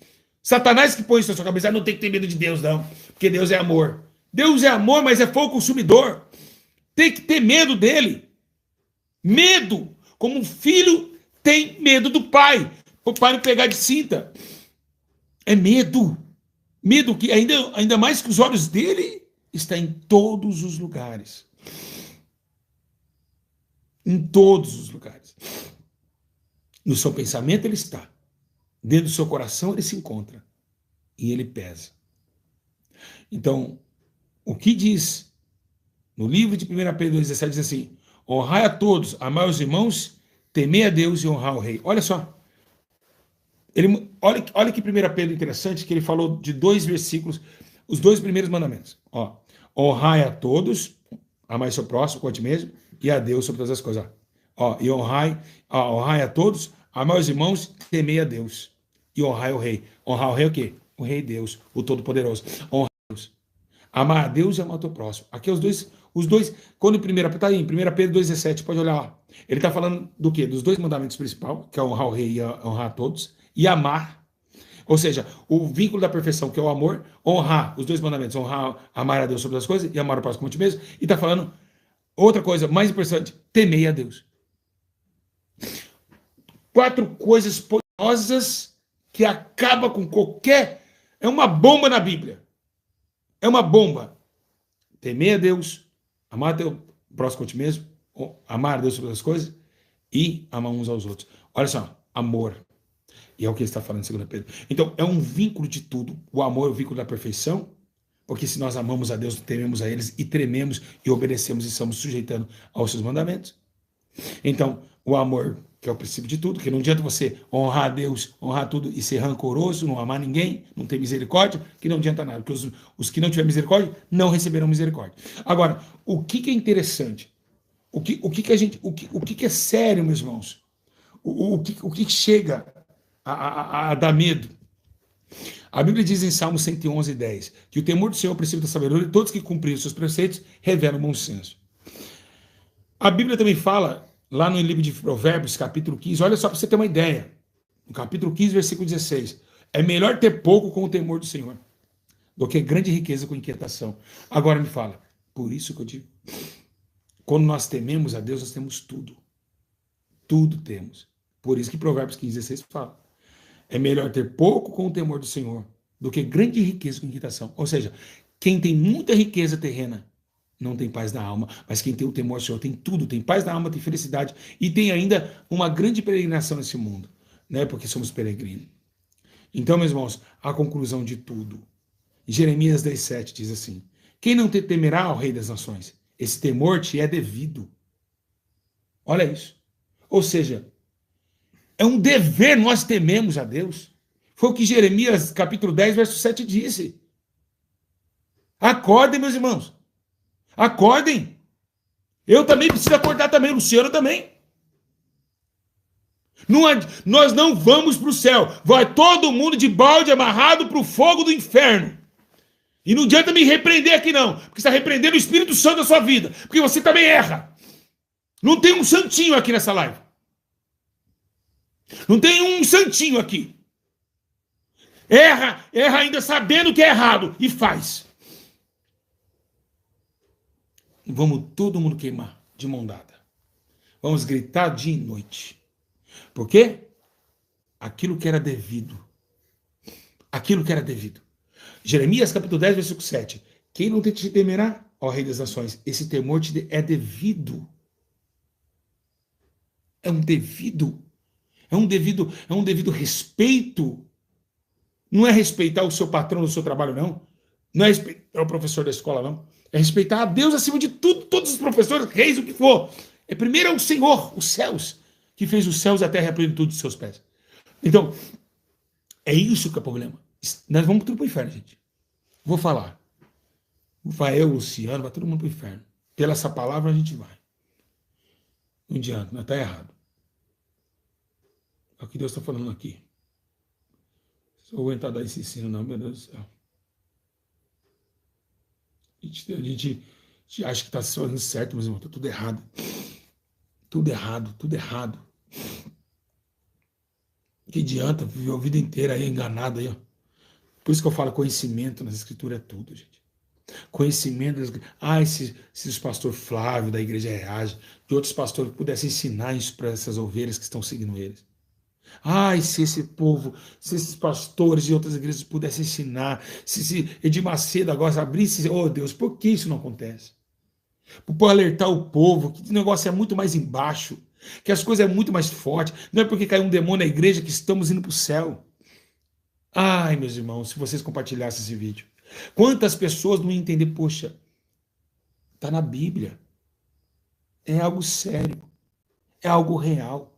Satanás que põe isso na sua cabeça. Ah, não tem que ter medo de Deus, não. Porque Deus é amor. Deus é amor, mas é fogo consumidor. Tem que ter medo dele. Medo. Como um filho tem medo do pai. O pai não pegar de cinta. É medo. Medo que ainda mais que os olhos dele está em todos os lugares. Em todos os lugares. No seu pensamento ele está. Dentro do seu coração ele se encontra. E ele pesa. Então, o que diz no livro de 1 Pedro 2,17 diz assim, honrai a todos, amai os irmãos, temei a Deus e honrar o rei. Olha só. Olha que 1 Pedro interessante, que ele falou de 2 versículos, os 2 primeiros mandamentos. Ó, honrai a todos, amai seu próximo, com a ti mesmo, e a Deus sobre todas as coisas. Ó, e honrai a todos, amai os irmãos, temei a Deus. E honrai o rei. Honrar o rei é o quê? O rei Deus, o Todo-Poderoso. Honrar a Deus. Amar a Deus e amar o teu próximo. Aqui os dois, quando tá aí, em 1 Pedro 2,17, pode olhar lá. Ele está falando do quê? Dos 2 mandamentos principais, que é honrar o rei e honrar a todos, e amar. Ou seja, o vínculo da perfeição, que é o amor, honrar os 2 mandamentos, amar a Deus sobre as coisas e amar o próximo como ti mesmo. E está falando outra coisa mais importante, temei a Deus. 4 coisas poderosas que acabam com qualquer... É uma bomba na Bíblia. É uma bomba. Temer a Deus, amar teu próximo como ti mesmo, amar a Deus sobre as coisas e amar uns aos outros. Olha só, amor. E é o que ele está falando em 2 Pedro. Então, é um vínculo de tudo. O amor é o vínculo da perfeição, porque se nós amamos a Deus, tememos a eles e trememos e obedecemos e estamos sujeitando aos seus mandamentos. Então, o amor, que é o princípio de tudo, que não adianta você honrar a Deus, honrar tudo e ser rancoroso, não amar ninguém, não ter misericórdia, que não adianta nada, porque os que não tiverem misericórdia não receberão misericórdia. Agora, o que é interessante? O que é sério, meus irmãos? O que chega a dar medo? A Bíblia diz em Salmo 111:10 que o temor do Senhor é o princípio da sabedoria e todos que cumpriram os seus preceitos revelam bom senso. A Bíblia também fala, lá no livro de Provérbios, capítulo 15, olha só para você ter uma ideia, no capítulo 15, versículo 16, é melhor ter pouco com o temor do Senhor do que grande riqueza com inquietação. Agora me fala, por isso que eu digo, quando nós tememos a Deus, nós temos tudo. Tudo temos. Por isso que Provérbios 15:16 fala. É melhor ter pouco com o temor do Senhor do que grande riqueza com inquietação. Ou seja, quem tem muita riqueza terrena não tem paz na alma, mas quem tem o temor do Senhor tem tudo, tem paz na alma, tem felicidade e tem ainda uma grande peregrinação nesse mundo, né? Porque somos peregrinos. Então, meus irmãos, a conclusão de tudo. Jeremias 10:7 diz assim: quem não te temerá ao Rei das Nações? Esse temor te é devido. Olha isso. Ou seja, é um dever nós tememos a Deus. Foi o que Jeremias, capítulo 10, verso 7 disse. Acordem, meus irmãos. Acordem. Eu também preciso acordar também, Luciano também. Nós não vamos para o céu. Vai todo mundo de balde amarrado para o fogo do inferno. E não adianta me repreender aqui não, porque você está repreendendo o Espírito Santo da sua vida, porque você também erra. Não tem um santinho aqui nessa live. Não tem um santinho aqui. Erra ainda sabendo que é errado e faz. Vamos todo mundo queimar de mão dada. Vamos gritar dia e noite. Por quê? Aquilo que era devido. Aquilo que era devido. Jeremias capítulo 10, versículo 7. Quem não te temerá, ó Rei das Nações? Esse temor te é devido. É um devido. É um devido respeito. Não é respeitar o seu patrão do seu trabalho, não. Não é respeitar o professor da escola, não. É respeitar a Deus acima de tudo, todos os professores, reis, o que for. Primeiro é o Senhor, os céus, que fez os céus e a terra e a plenitude de seus pés. Então, é isso que é o problema. Nós vamos tudo para o inferno, gente. Vou falar. Vai eu, Luciano, vai todo mundo para o inferno. Pela essa palavra a gente vai. Não adianta, não está errado. É o que Deus está falando aqui. Se eu aguentar dar esse ensino, não, meu Deus do céu. A gente acha que está fazendo certo, mas irmão, está tudo errado. Tudo errado, tudo errado. Que adianta viver a vida inteira aí enganado aí, ó. Por isso que eu falo, conhecimento nas escrituras é tudo, gente. Conhecimento das... se os pastor Flávio da Igreja Reage, de outros pastores pudessem ensinar isso para essas ovelhas que estão seguindo eles. Se esse povo, se esses pastores de outras igrejas pudessem ensinar, se Edir Macedo agora abrisse, oh Deus, por que isso não acontece? Por alertar o povo que o negócio é muito mais embaixo, que as coisas é muito mais forte, não é porque caiu um demônio na igreja que estamos indo para o céu. Meus irmãos, se vocês compartilhassem esse vídeo, quantas pessoas não iam entender, poxa, está na Bíblia, É algo sério. É algo real.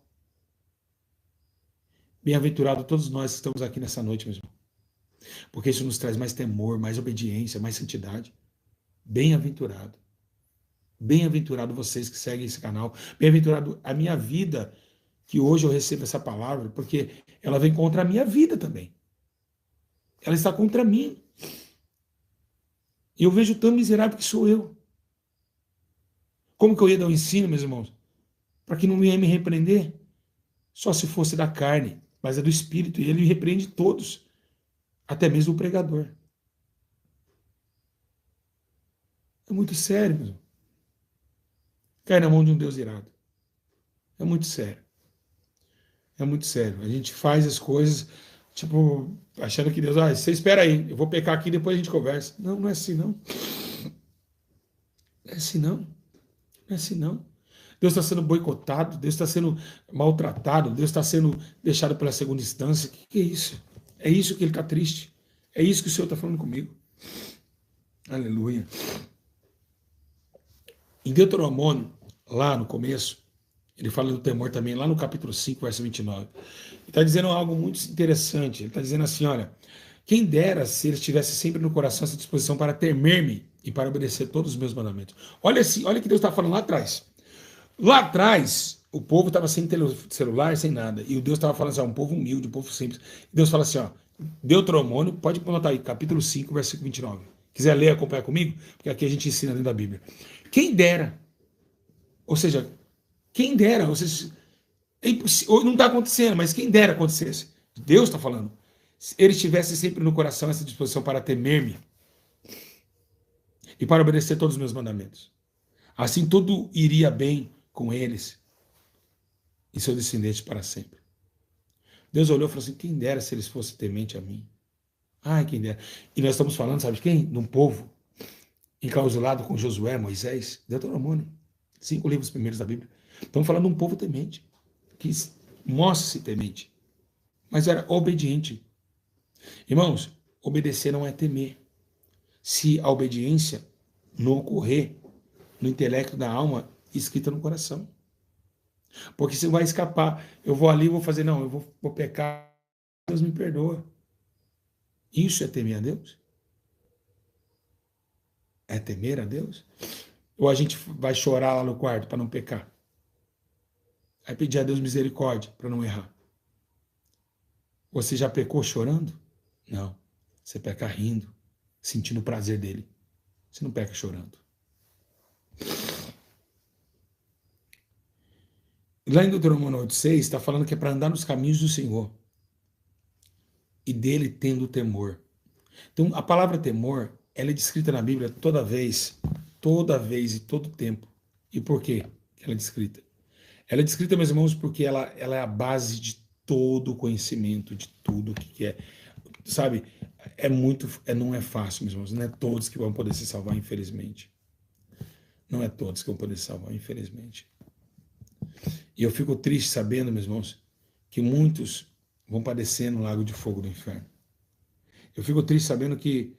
Bem-aventurado todos nós que estamos aqui nessa noite, meu irmão. Porque isso nos traz mais temor, mais obediência, mais santidade. Bem-aventurado. Bem-aventurado vocês que seguem esse canal. Bem-aventurado a minha vida, que hoje eu recebo essa palavra, porque ela vem contra a minha vida também. Ela está contra mim. E eu vejo tão miserável que sou eu. Como que eu ia dar um ensino, meus irmãos? Para que não ia me repreender? Só se fosse da carne, mas é do Espírito. E ele repreende todos, até mesmo o pregador. É muito sério, meu irmão. Cai na mão de um Deus irado. É muito sério. É muito sério. A gente faz as coisas, tipo, achando que Deus, você espera aí, eu vou pecar aqui e depois a gente conversa. Não, não é assim não. Não é assim não. Não é assim não. Deus está sendo boicotado, Deus está sendo maltratado, Deus está sendo deixado pela segunda instância. O que é isso? É isso que ele está triste. É isso que o Senhor está falando comigo. Aleluia. Em Deuteronômio, lá no começo, ele fala do temor também, lá no capítulo 5, verso 29. Ele está dizendo algo muito interessante. Ele está dizendo assim, olha, quem dera se ele estivesse sempre no coração essa disposição para temer-me e para obedecer todos os meus mandamentos. Olha assim, olha o que Deus está falando lá atrás. Lá atrás, o povo estava sem celular, sem nada. E o Deus estava falando assim, um povo humilde, um povo simples. E Deus fala assim, ó, Deuteronômio, pode botar aí, capítulo 5, versículo 29. Quiser ler, acompanhar comigo? Porque aqui a gente ensina dentro da Bíblia. Quem dera, ou seja, quem dera, ou seja, não está acontecendo, mas quem dera acontecesse. Deus está falando. Se ele estivesse sempre no coração essa disposição para temer-me e para obedecer todos os meus mandamentos. Assim tudo iria bem com eles e seu descendente para sempre. Deus olhou e falou assim, quem dera se eles fossem temente a mim. Ai, quem dera. E nós estamos falando, sabe de quem? De um povo enclausulado com Josué, Moisés, Deuteronômio. 5 livros primeiros da Bíblia. Estamos falando de um povo temente, que mostra-se temente, mas era obediente. Irmãos, obedecer não é temer. Se a obediência não ocorrer no intelecto da alma, escrita no coração. Porque você vai escapar. Eu vou ali, vou fazer, não, eu vou pecar, Deus me perdoa. Isso é temer a Deus? É temer a Deus? Ou a gente vai chorar lá no quarto para não pecar? Vai pedir a Deus misericórdia para não errar? Você já pecou chorando? Não. Você peca rindo, sentindo o prazer dele. Você não peca chorando. Lá em Deuteronômio 8,6 está falando que é para andar nos caminhos do Senhor e dele tendo temor. Então, a palavra temor, ela é descrita na Bíblia toda vez e todo tempo. E por quê que ela é descrita? Ela é descrita, meus irmãos, porque ela é a base de todo o conhecimento, de tudo o que é. Sabe, não é fácil, meus irmãos. Não é todos que vão poder se salvar, infelizmente. Não é todos que vão poder se salvar, infelizmente. E eu fico triste sabendo, meus irmãos, que muitos vão padecer no lago de fogo do inferno. Eu fico triste sabendo que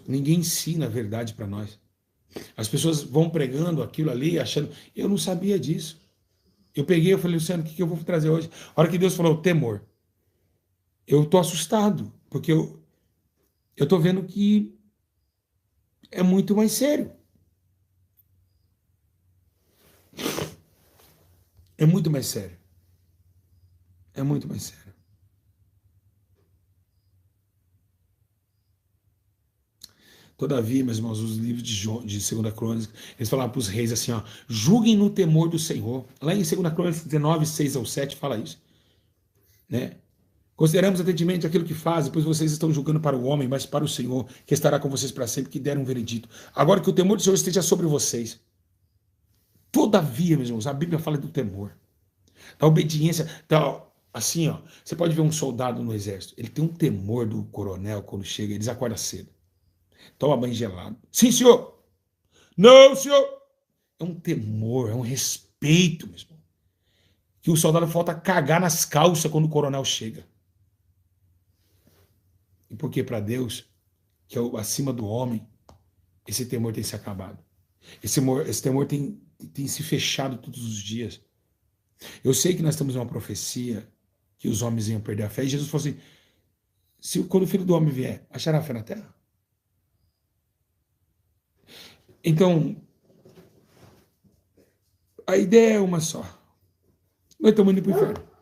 ninguém ensina a verdade para nós. As pessoas vão pregando aquilo ali, achando, eu não sabia disso. Eu falei, Luciano, o que eu vou trazer hoje? A hora que Deus falou, temor. Eu estou assustado, porque eu estou vendo que é muito mais sério. É muito mais sério. É muito mais sério. Todavia, meus irmãos, os livros de 2 Crônicas, eles falavam para os reis assim, ó, julguem no temor do Senhor. Lá em 2 Crônicas 19, 6 ao 7, fala isso. Né? Consideramos atentamente aquilo que fazem, pois vocês estão julgando para o homem, mas para o Senhor, que estará com vocês para sempre, que deram um veredito. Agora que o temor do Senhor esteja sobre vocês. Todavia, meus irmãos, a Bíblia fala do temor, da obediência, assim, ó, você pode ver um soldado no exército, ele tem um temor do coronel quando chega, eles acordam cedo. Toma banho gelado. Sim, senhor. Não, senhor. É um temor, é um respeito, meu irmão. Que o soldado falta cagar nas calças quando o coronel chega. E porque para Deus, que é acima do homem, esse temor tem se acabado. Esse temor tem tem se fechado todos os dias. Eu sei que nós temos uma profecia que os homens iam perder a fé, e Jesus falou assim, quando o Filho do Homem vier, achará fé na terra? Então, a ideia é uma só. Nós estamos indo para o inferno.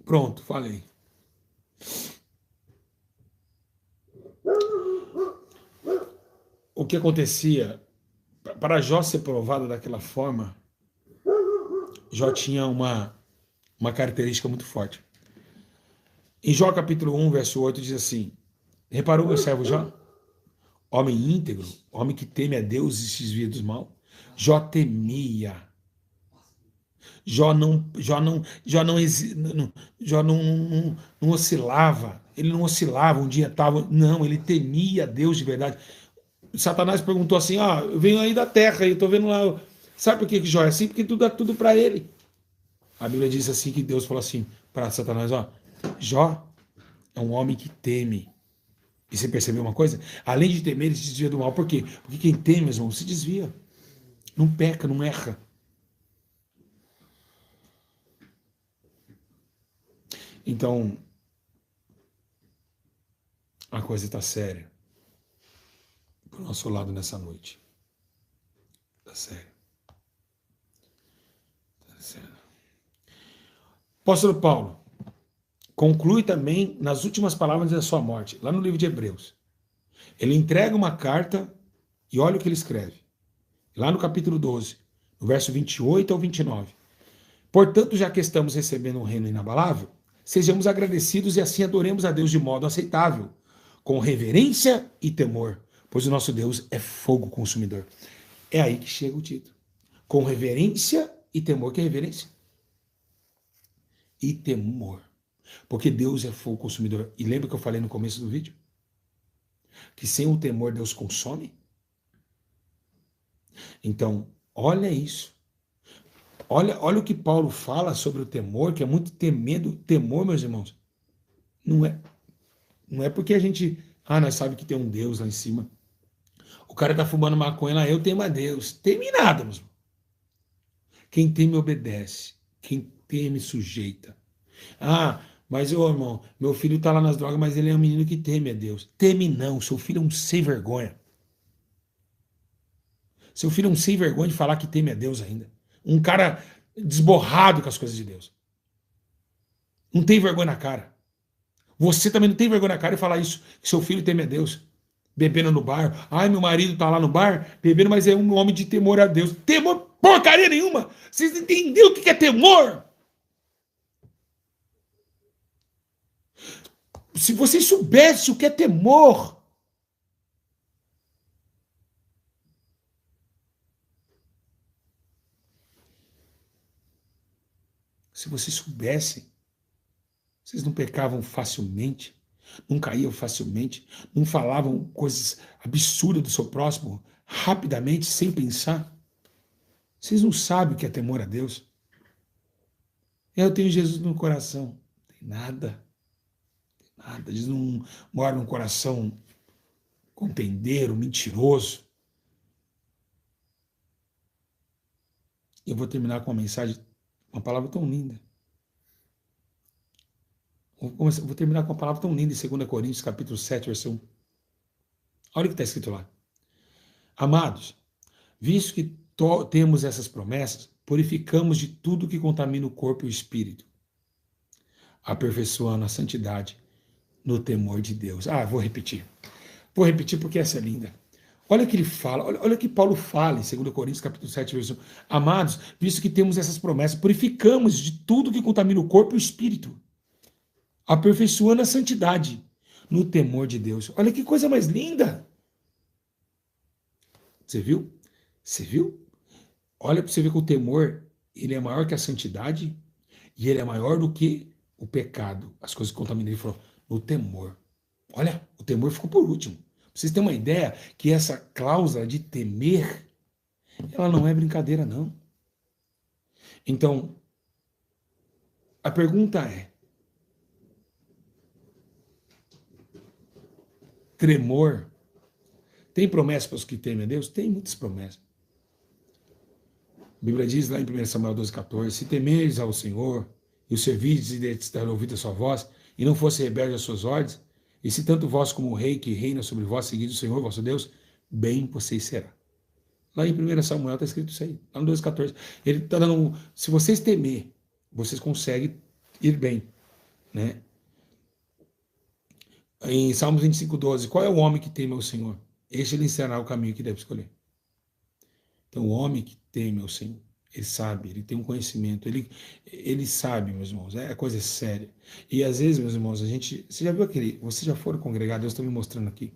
Pronto, falei. O que acontecia, para Jó ser provado daquela forma, Jó tinha uma característica muito forte. Em Jó capítulo 1, verso 8, diz assim, reparou meu servo Jó? Homem íntegro, homem que teme a Deus e se desvia do mal. Jó temia. Jó não oscilava. Ele não oscilava, um dia estava... Não, ele temia a Deus de verdade. Satanás perguntou assim, eu venho aí da terra, eu estou vendo lá... Sabe por que Jó é assim? Porque tudo dá tudo para ele. A Bíblia diz assim que Deus falou assim para Satanás, Jó é um homem que teme. E você percebeu uma coisa? Além de temer, ele se desvia do mal. Por quê? Porque quem teme, meus irmãos, se desvia. Não peca, não erra. Então, a coisa está séria. Pro nosso lado nessa noite. Está sério. Está sério. Apóstolo Paulo conclui também nas últimas palavras da sua morte, lá no livro de Hebreus. Ele entrega uma carta e olha o que ele escreve. Lá no capítulo 12, no verso 28 ao 29. Portanto, já que estamos recebendo um reino inabalável, sejamos agradecidos e assim adoremos a Deus de modo aceitável, com reverência e temor, pois o nosso Deus é fogo consumidor. É aí que chega o título. Com reverência e temor. Que é reverência? E temor. Porque Deus é fogo consumidor. E lembra que eu falei no começo do vídeo? Que sem o temor Deus consome? Então, olha isso. Olha o que Paulo fala sobre o temor, que é muito temendo. Temor, meus irmãos, não é porque a gente... nós sabemos que tem um Deus lá em cima. O cara tá fumando maconha lá, eu temo a Deus. Teme nada, meus irmãos. Quem teme obedece. Quem teme sujeita. Mas, irmão, meu filho tá lá nas drogas, mas ele é um menino que teme a Deus. Teme não, seu filho é um sem vergonha. Seu filho é um sem vergonha de falar que teme a Deus ainda. Um cara desborrado com as coisas de Deus. Não tem vergonha na cara. Você também não tem vergonha na cara de falar isso, que seu filho teme a Deus. Bebendo no bar. Meu marido tá lá no bar, bebendo, mas é um homem de temor a Deus. Temor porcaria nenhuma. Vocês entenderam o que é temor? Se vocês soubessem o que é temor, se vocês soubessem, vocês não pecavam facilmente, não caíam facilmente, não falavam coisas absurdas do seu próximo rapidamente, sem pensar. Vocês não sabem o que é temor a Deus. Eu tenho Jesus no coração. Não tem nada. Nada. Eles não moram num coração contendeiro, mentiroso. Eu vou terminar com uma mensagem, uma palavra tão linda. Vou terminar com uma palavra tão linda em 2 Coríntios, capítulo 7, verso 1. Olha o que está escrito lá. Amados, visto que temos essas promessas, purificamos de tudo que contamina o corpo e o espírito, aperfeiçoando a santidade no temor de Deus. Vou repetir. Vou repetir porque essa é linda. Olha o que ele fala, olha o que Paulo fala em 2 Coríntios, capítulo 7, verso 1. Amados, visto que temos essas promessas, purificamos de tudo que contamina o corpo e o espírito, aperfeiçoando a santidade no temor de Deus. Olha que coisa mais linda. Você viu? Você viu? Olha para você ver que o temor, ele é maior que a santidade e ele é maior do que o pecado. As coisas que contaminam. Ele falou, no temor. Olha, o temor ficou por último. Pra vocês terem uma ideia que essa cláusula de temer, ela não é brincadeira, não. Então, a pergunta é, Tem promessas para os que temem a Deus? Tem muitas promessas. A Bíblia diz lá em 1 Samuel 12,14: se temeres ao Senhor, e o servirdes e dar ouvido à sua voz, e não fosse rebelde às suas ordens, e se tanto vós como o rei que reina sobre vós seguides o Senhor, vosso Deus, bem vocês será. Lá em 1 Samuel está escrito isso aí, lá no 12,14. Ele está dando, se vocês temer, vocês conseguem ir bem, né? Em Salmos 25,12, qual é o homem que teme ao Senhor? Este lhe ensinará o caminho que deve escolher. Então, o homem que teme ao Senhor, ele sabe, ele tem um conhecimento, ele sabe, meus irmãos, é coisa séria. E às vezes, meus irmãos, você já viu vocês já foram congregar, Deus está me mostrando aqui.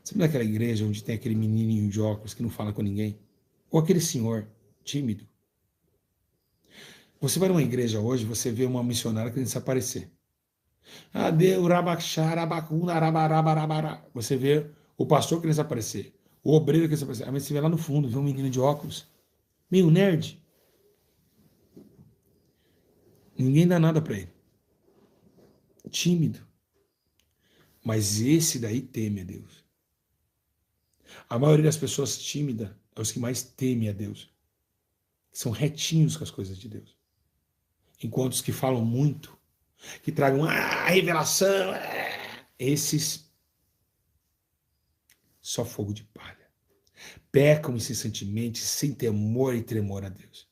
Sabe naquela igreja onde tem aquele menininho de óculos que não fala com ninguém? Ou aquele senhor tímido? Você vai numa igreja hoje, você vê uma missionária querendo se aparecer. Você vê o pastor querendo se aparecer, o obreiro querendo se aparecer. Mas você vê lá no fundo, vê um menino de óculos, meio nerd. Ninguém dá nada para ele. Tímido. Mas esse daí teme a Deus. A maioria das pessoas tímidas é os que mais temem a Deus. São retinhos com as coisas de Deus. Enquanto os que falam muito, que tragam a revelação, esses só fogo de palha. Pecam incessantemente, sem temor e tremor a Deus.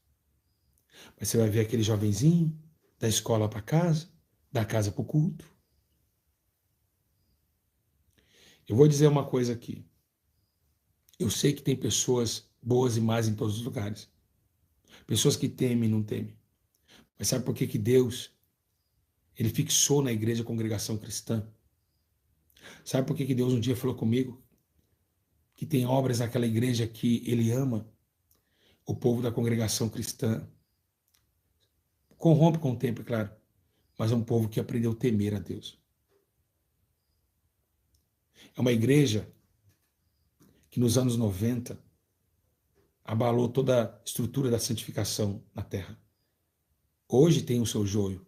Mas você vai ver aquele jovenzinho da escola para casa, da casa para o culto. Eu vou dizer uma coisa aqui. Eu sei que tem pessoas boas e más em todos os lugares. Pessoas que temem e não temem. Mas sabe por que que Deus, ele fixou na igreja a congregação cristã? Sabe por que que Deus um dia falou comigo que tem obras naquela igreja que ele ama? O povo da congregação cristã corrompe com o tempo, é claro, mas é um povo que aprendeu a temer a Deus. É uma igreja que nos anos 90 abalou toda a estrutura da santificação na terra. Hoje tem o seu joio,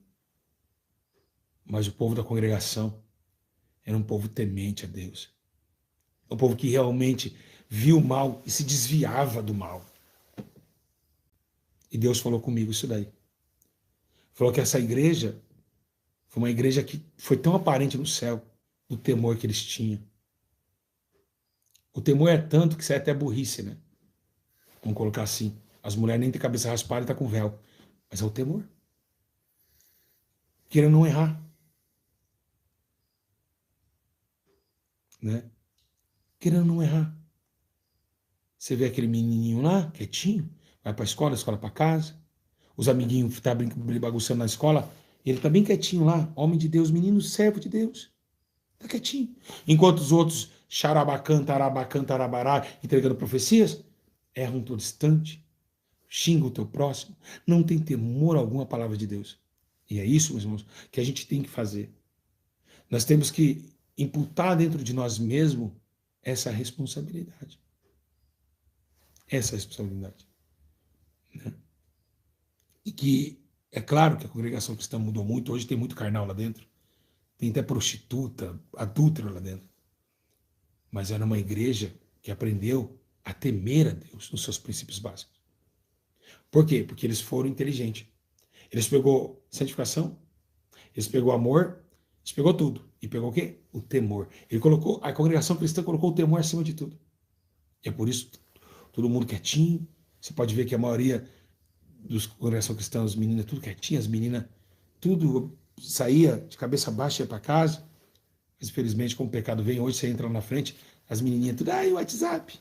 mas o povo da congregação era um povo temente a Deus. Um povo que realmente viu o mal e se desviava do mal. E Deus falou comigo isso daí. Falou que essa igreja foi uma igreja que foi tão aparente no céu, do temor que eles tinham. O temor é tanto que isso é até burrice, né? Vamos colocar assim. As mulheres nem têm cabeça raspada e estão com véu. Mas é o temor. Querendo não errar. Né? Querendo não errar. Você vê aquele menininho lá, quietinho, vai para a escola para casa. Os amiguinhos estão bagunçando na escola. Ele está bem quietinho lá. Homem de Deus, menino servo de Deus. Está quietinho. Enquanto os outros, xarabacan, tarabacan, tarabará, entregando profecias, erram todo instante, xinga o teu próximo, não tem temor algum à palavra de Deus. E é isso, meus irmãos, que a gente tem que fazer. Nós temos que imputar dentro de nós mesmos essa responsabilidade. Essa responsabilidade. Né? E que, é claro que a congregação cristã mudou muito, hoje tem muito carnal lá dentro, tem até prostituta, adúltero lá dentro. Mas era uma igreja que aprendeu a temer a Deus nos seus princípios básicos. Por quê? Porque eles foram inteligentes. Eles pegou santificação, eles pegou amor, eles pegou tudo. E pegou o quê? O temor. A congregação cristã colocou o temor acima de tudo. E é por isso todo mundo quietinho. Você pode ver que a maioria dos congregação cristã, as meninas tudo quietinhas, as meninas tudo saía de cabeça baixa, ia para casa. Mas infelizmente, como o pecado vem, hoje você entra lá na frente, as menininhas tudo, o WhatsApp.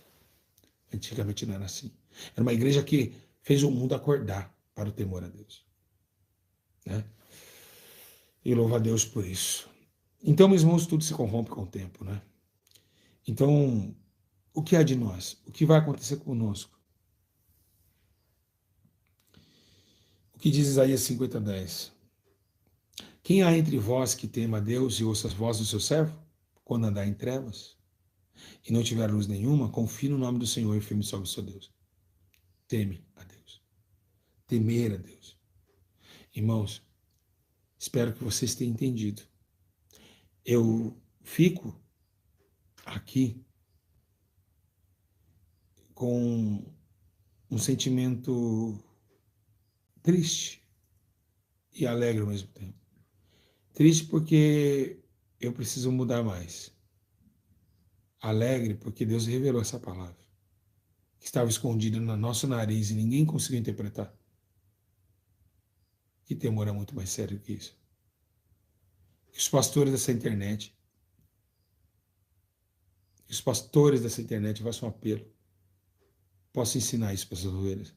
Antigamente não era assim. Era uma igreja que fez o mundo acordar para o temor a Deus. Né? E louva a Deus por isso. Então, meus irmãos, tudo se corrompe com o tempo. Né? Então, o que há de nós? O que vai acontecer conosco? O que diz Isaías 50:10? Quem há entre vós que tema a Deus e ouça as vozes do seu servo? Quando andar em trevas e não tiver luz nenhuma, confie no nome do Senhor e firme sobre o seu Deus. Teme a Deus. Temer a Deus. Irmãos, espero que vocês tenham entendido. Eu fico aqui com um sentimento triste e alegre ao mesmo tempo. Triste porque eu preciso mudar mais. Alegre porque Deus revelou essa palavra, que estava escondida no nosso nariz e ninguém conseguiu interpretar. Que temor é muito mais sério que isso. Que os pastores dessa internet façam um apelo, possam ensinar isso para as ovelhas.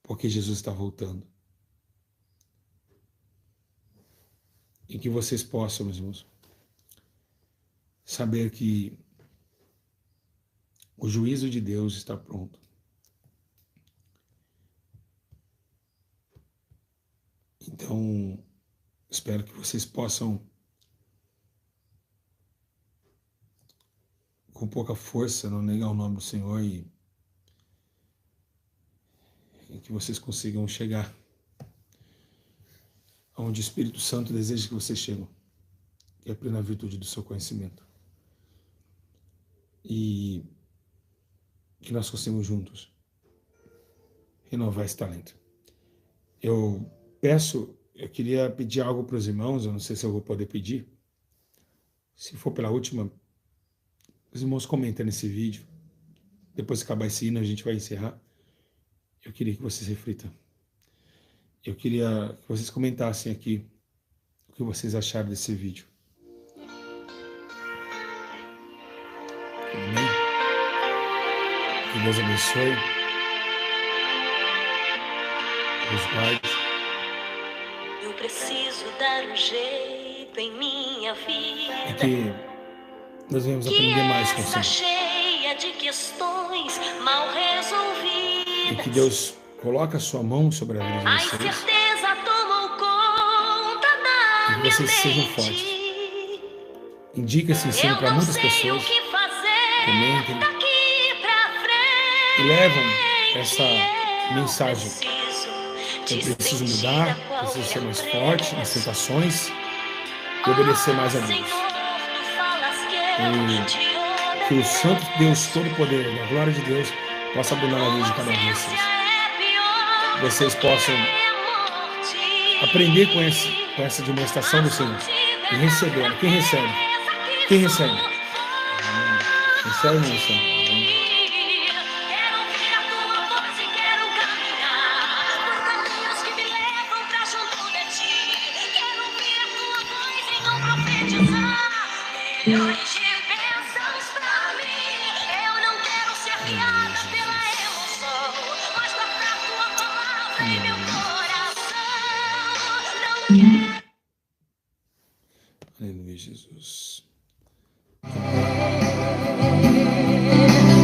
Porque Jesus está voltando. E que vocês possam, meus irmãos, saber que o juízo de Deus está pronto. Então, espero que vocês possam, com pouca força, não negar o nome do Senhor e que vocês consigam chegar onde o Espírito Santo deseja que vocês cheguem, que é a plena virtude do seu conhecimento. E que nós consigamos juntos renovar esse talento. Eu queria pedir algo para os irmãos, eu não sei se eu vou poder pedir. Se for pela última, os irmãos comentem nesse vídeo. Depois que acabar esse hino, a gente vai encerrar. Eu queria que vocês reflitam. Eu queria que vocês comentassem aqui o que vocês acharam desse vídeo. Amém? Que Deus abençoe. Deus guarde. Eu preciso dar um jeito em minha vida. E que nós vamos aprender mais com o Senhor. Cheia de questões mal resolvidas. E que Deus coloque a sua mão sobre a vida de A vocês. incerteza tomou conta da E que vocês sejam fortes. Indique esse ensino para muitas pessoas. Comentem. E levam essa mensagem. Eu preciso mudar, preciso ser mais forte nas tentações e obedecer mais a Deus. E que o Santo Deus Todo-Poder, a glória de Deus, possa abundar na vida de cada um de vocês. Vocês possam aprender com essa demonstração do Senhor e receber. Quem recebe? Quem recebe? Recebe ou não recebe? Aleluia, Jesus.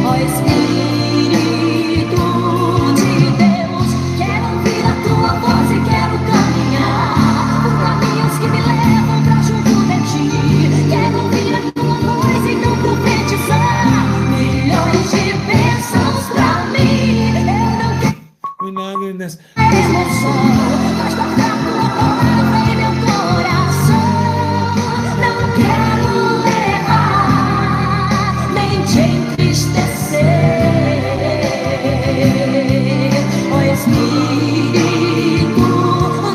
Ó Espírito de Deus, quero ouvir a tua voz e quero caminhar por caminhos que me levam pra junto de ti. Quero ouvir a tua voz e não profetizar milhões de bênçãos pra mim. Eu não quero emoção, mas guardar tua palavra em meu coração. Não quero errar, nem te entristecer. Ó Espírito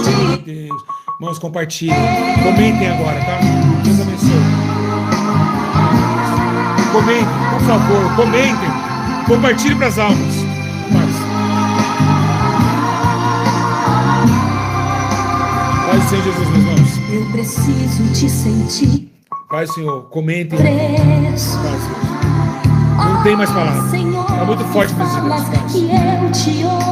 de Deus. Irmãos, compartilhem. Comentem agora, tá? Deus abençoe. Comentem, por favor. Comentem. Compartilhem para as almas. Paz do Senhor Jesus, meus irmãos. eu preciso te sentir. Pai, Senhor, comentem. Preso. Pai, Senhor. Não tem mais palavras. Senhor, Tá muito forte para esses irmãos, falas Pai. que eu te amo.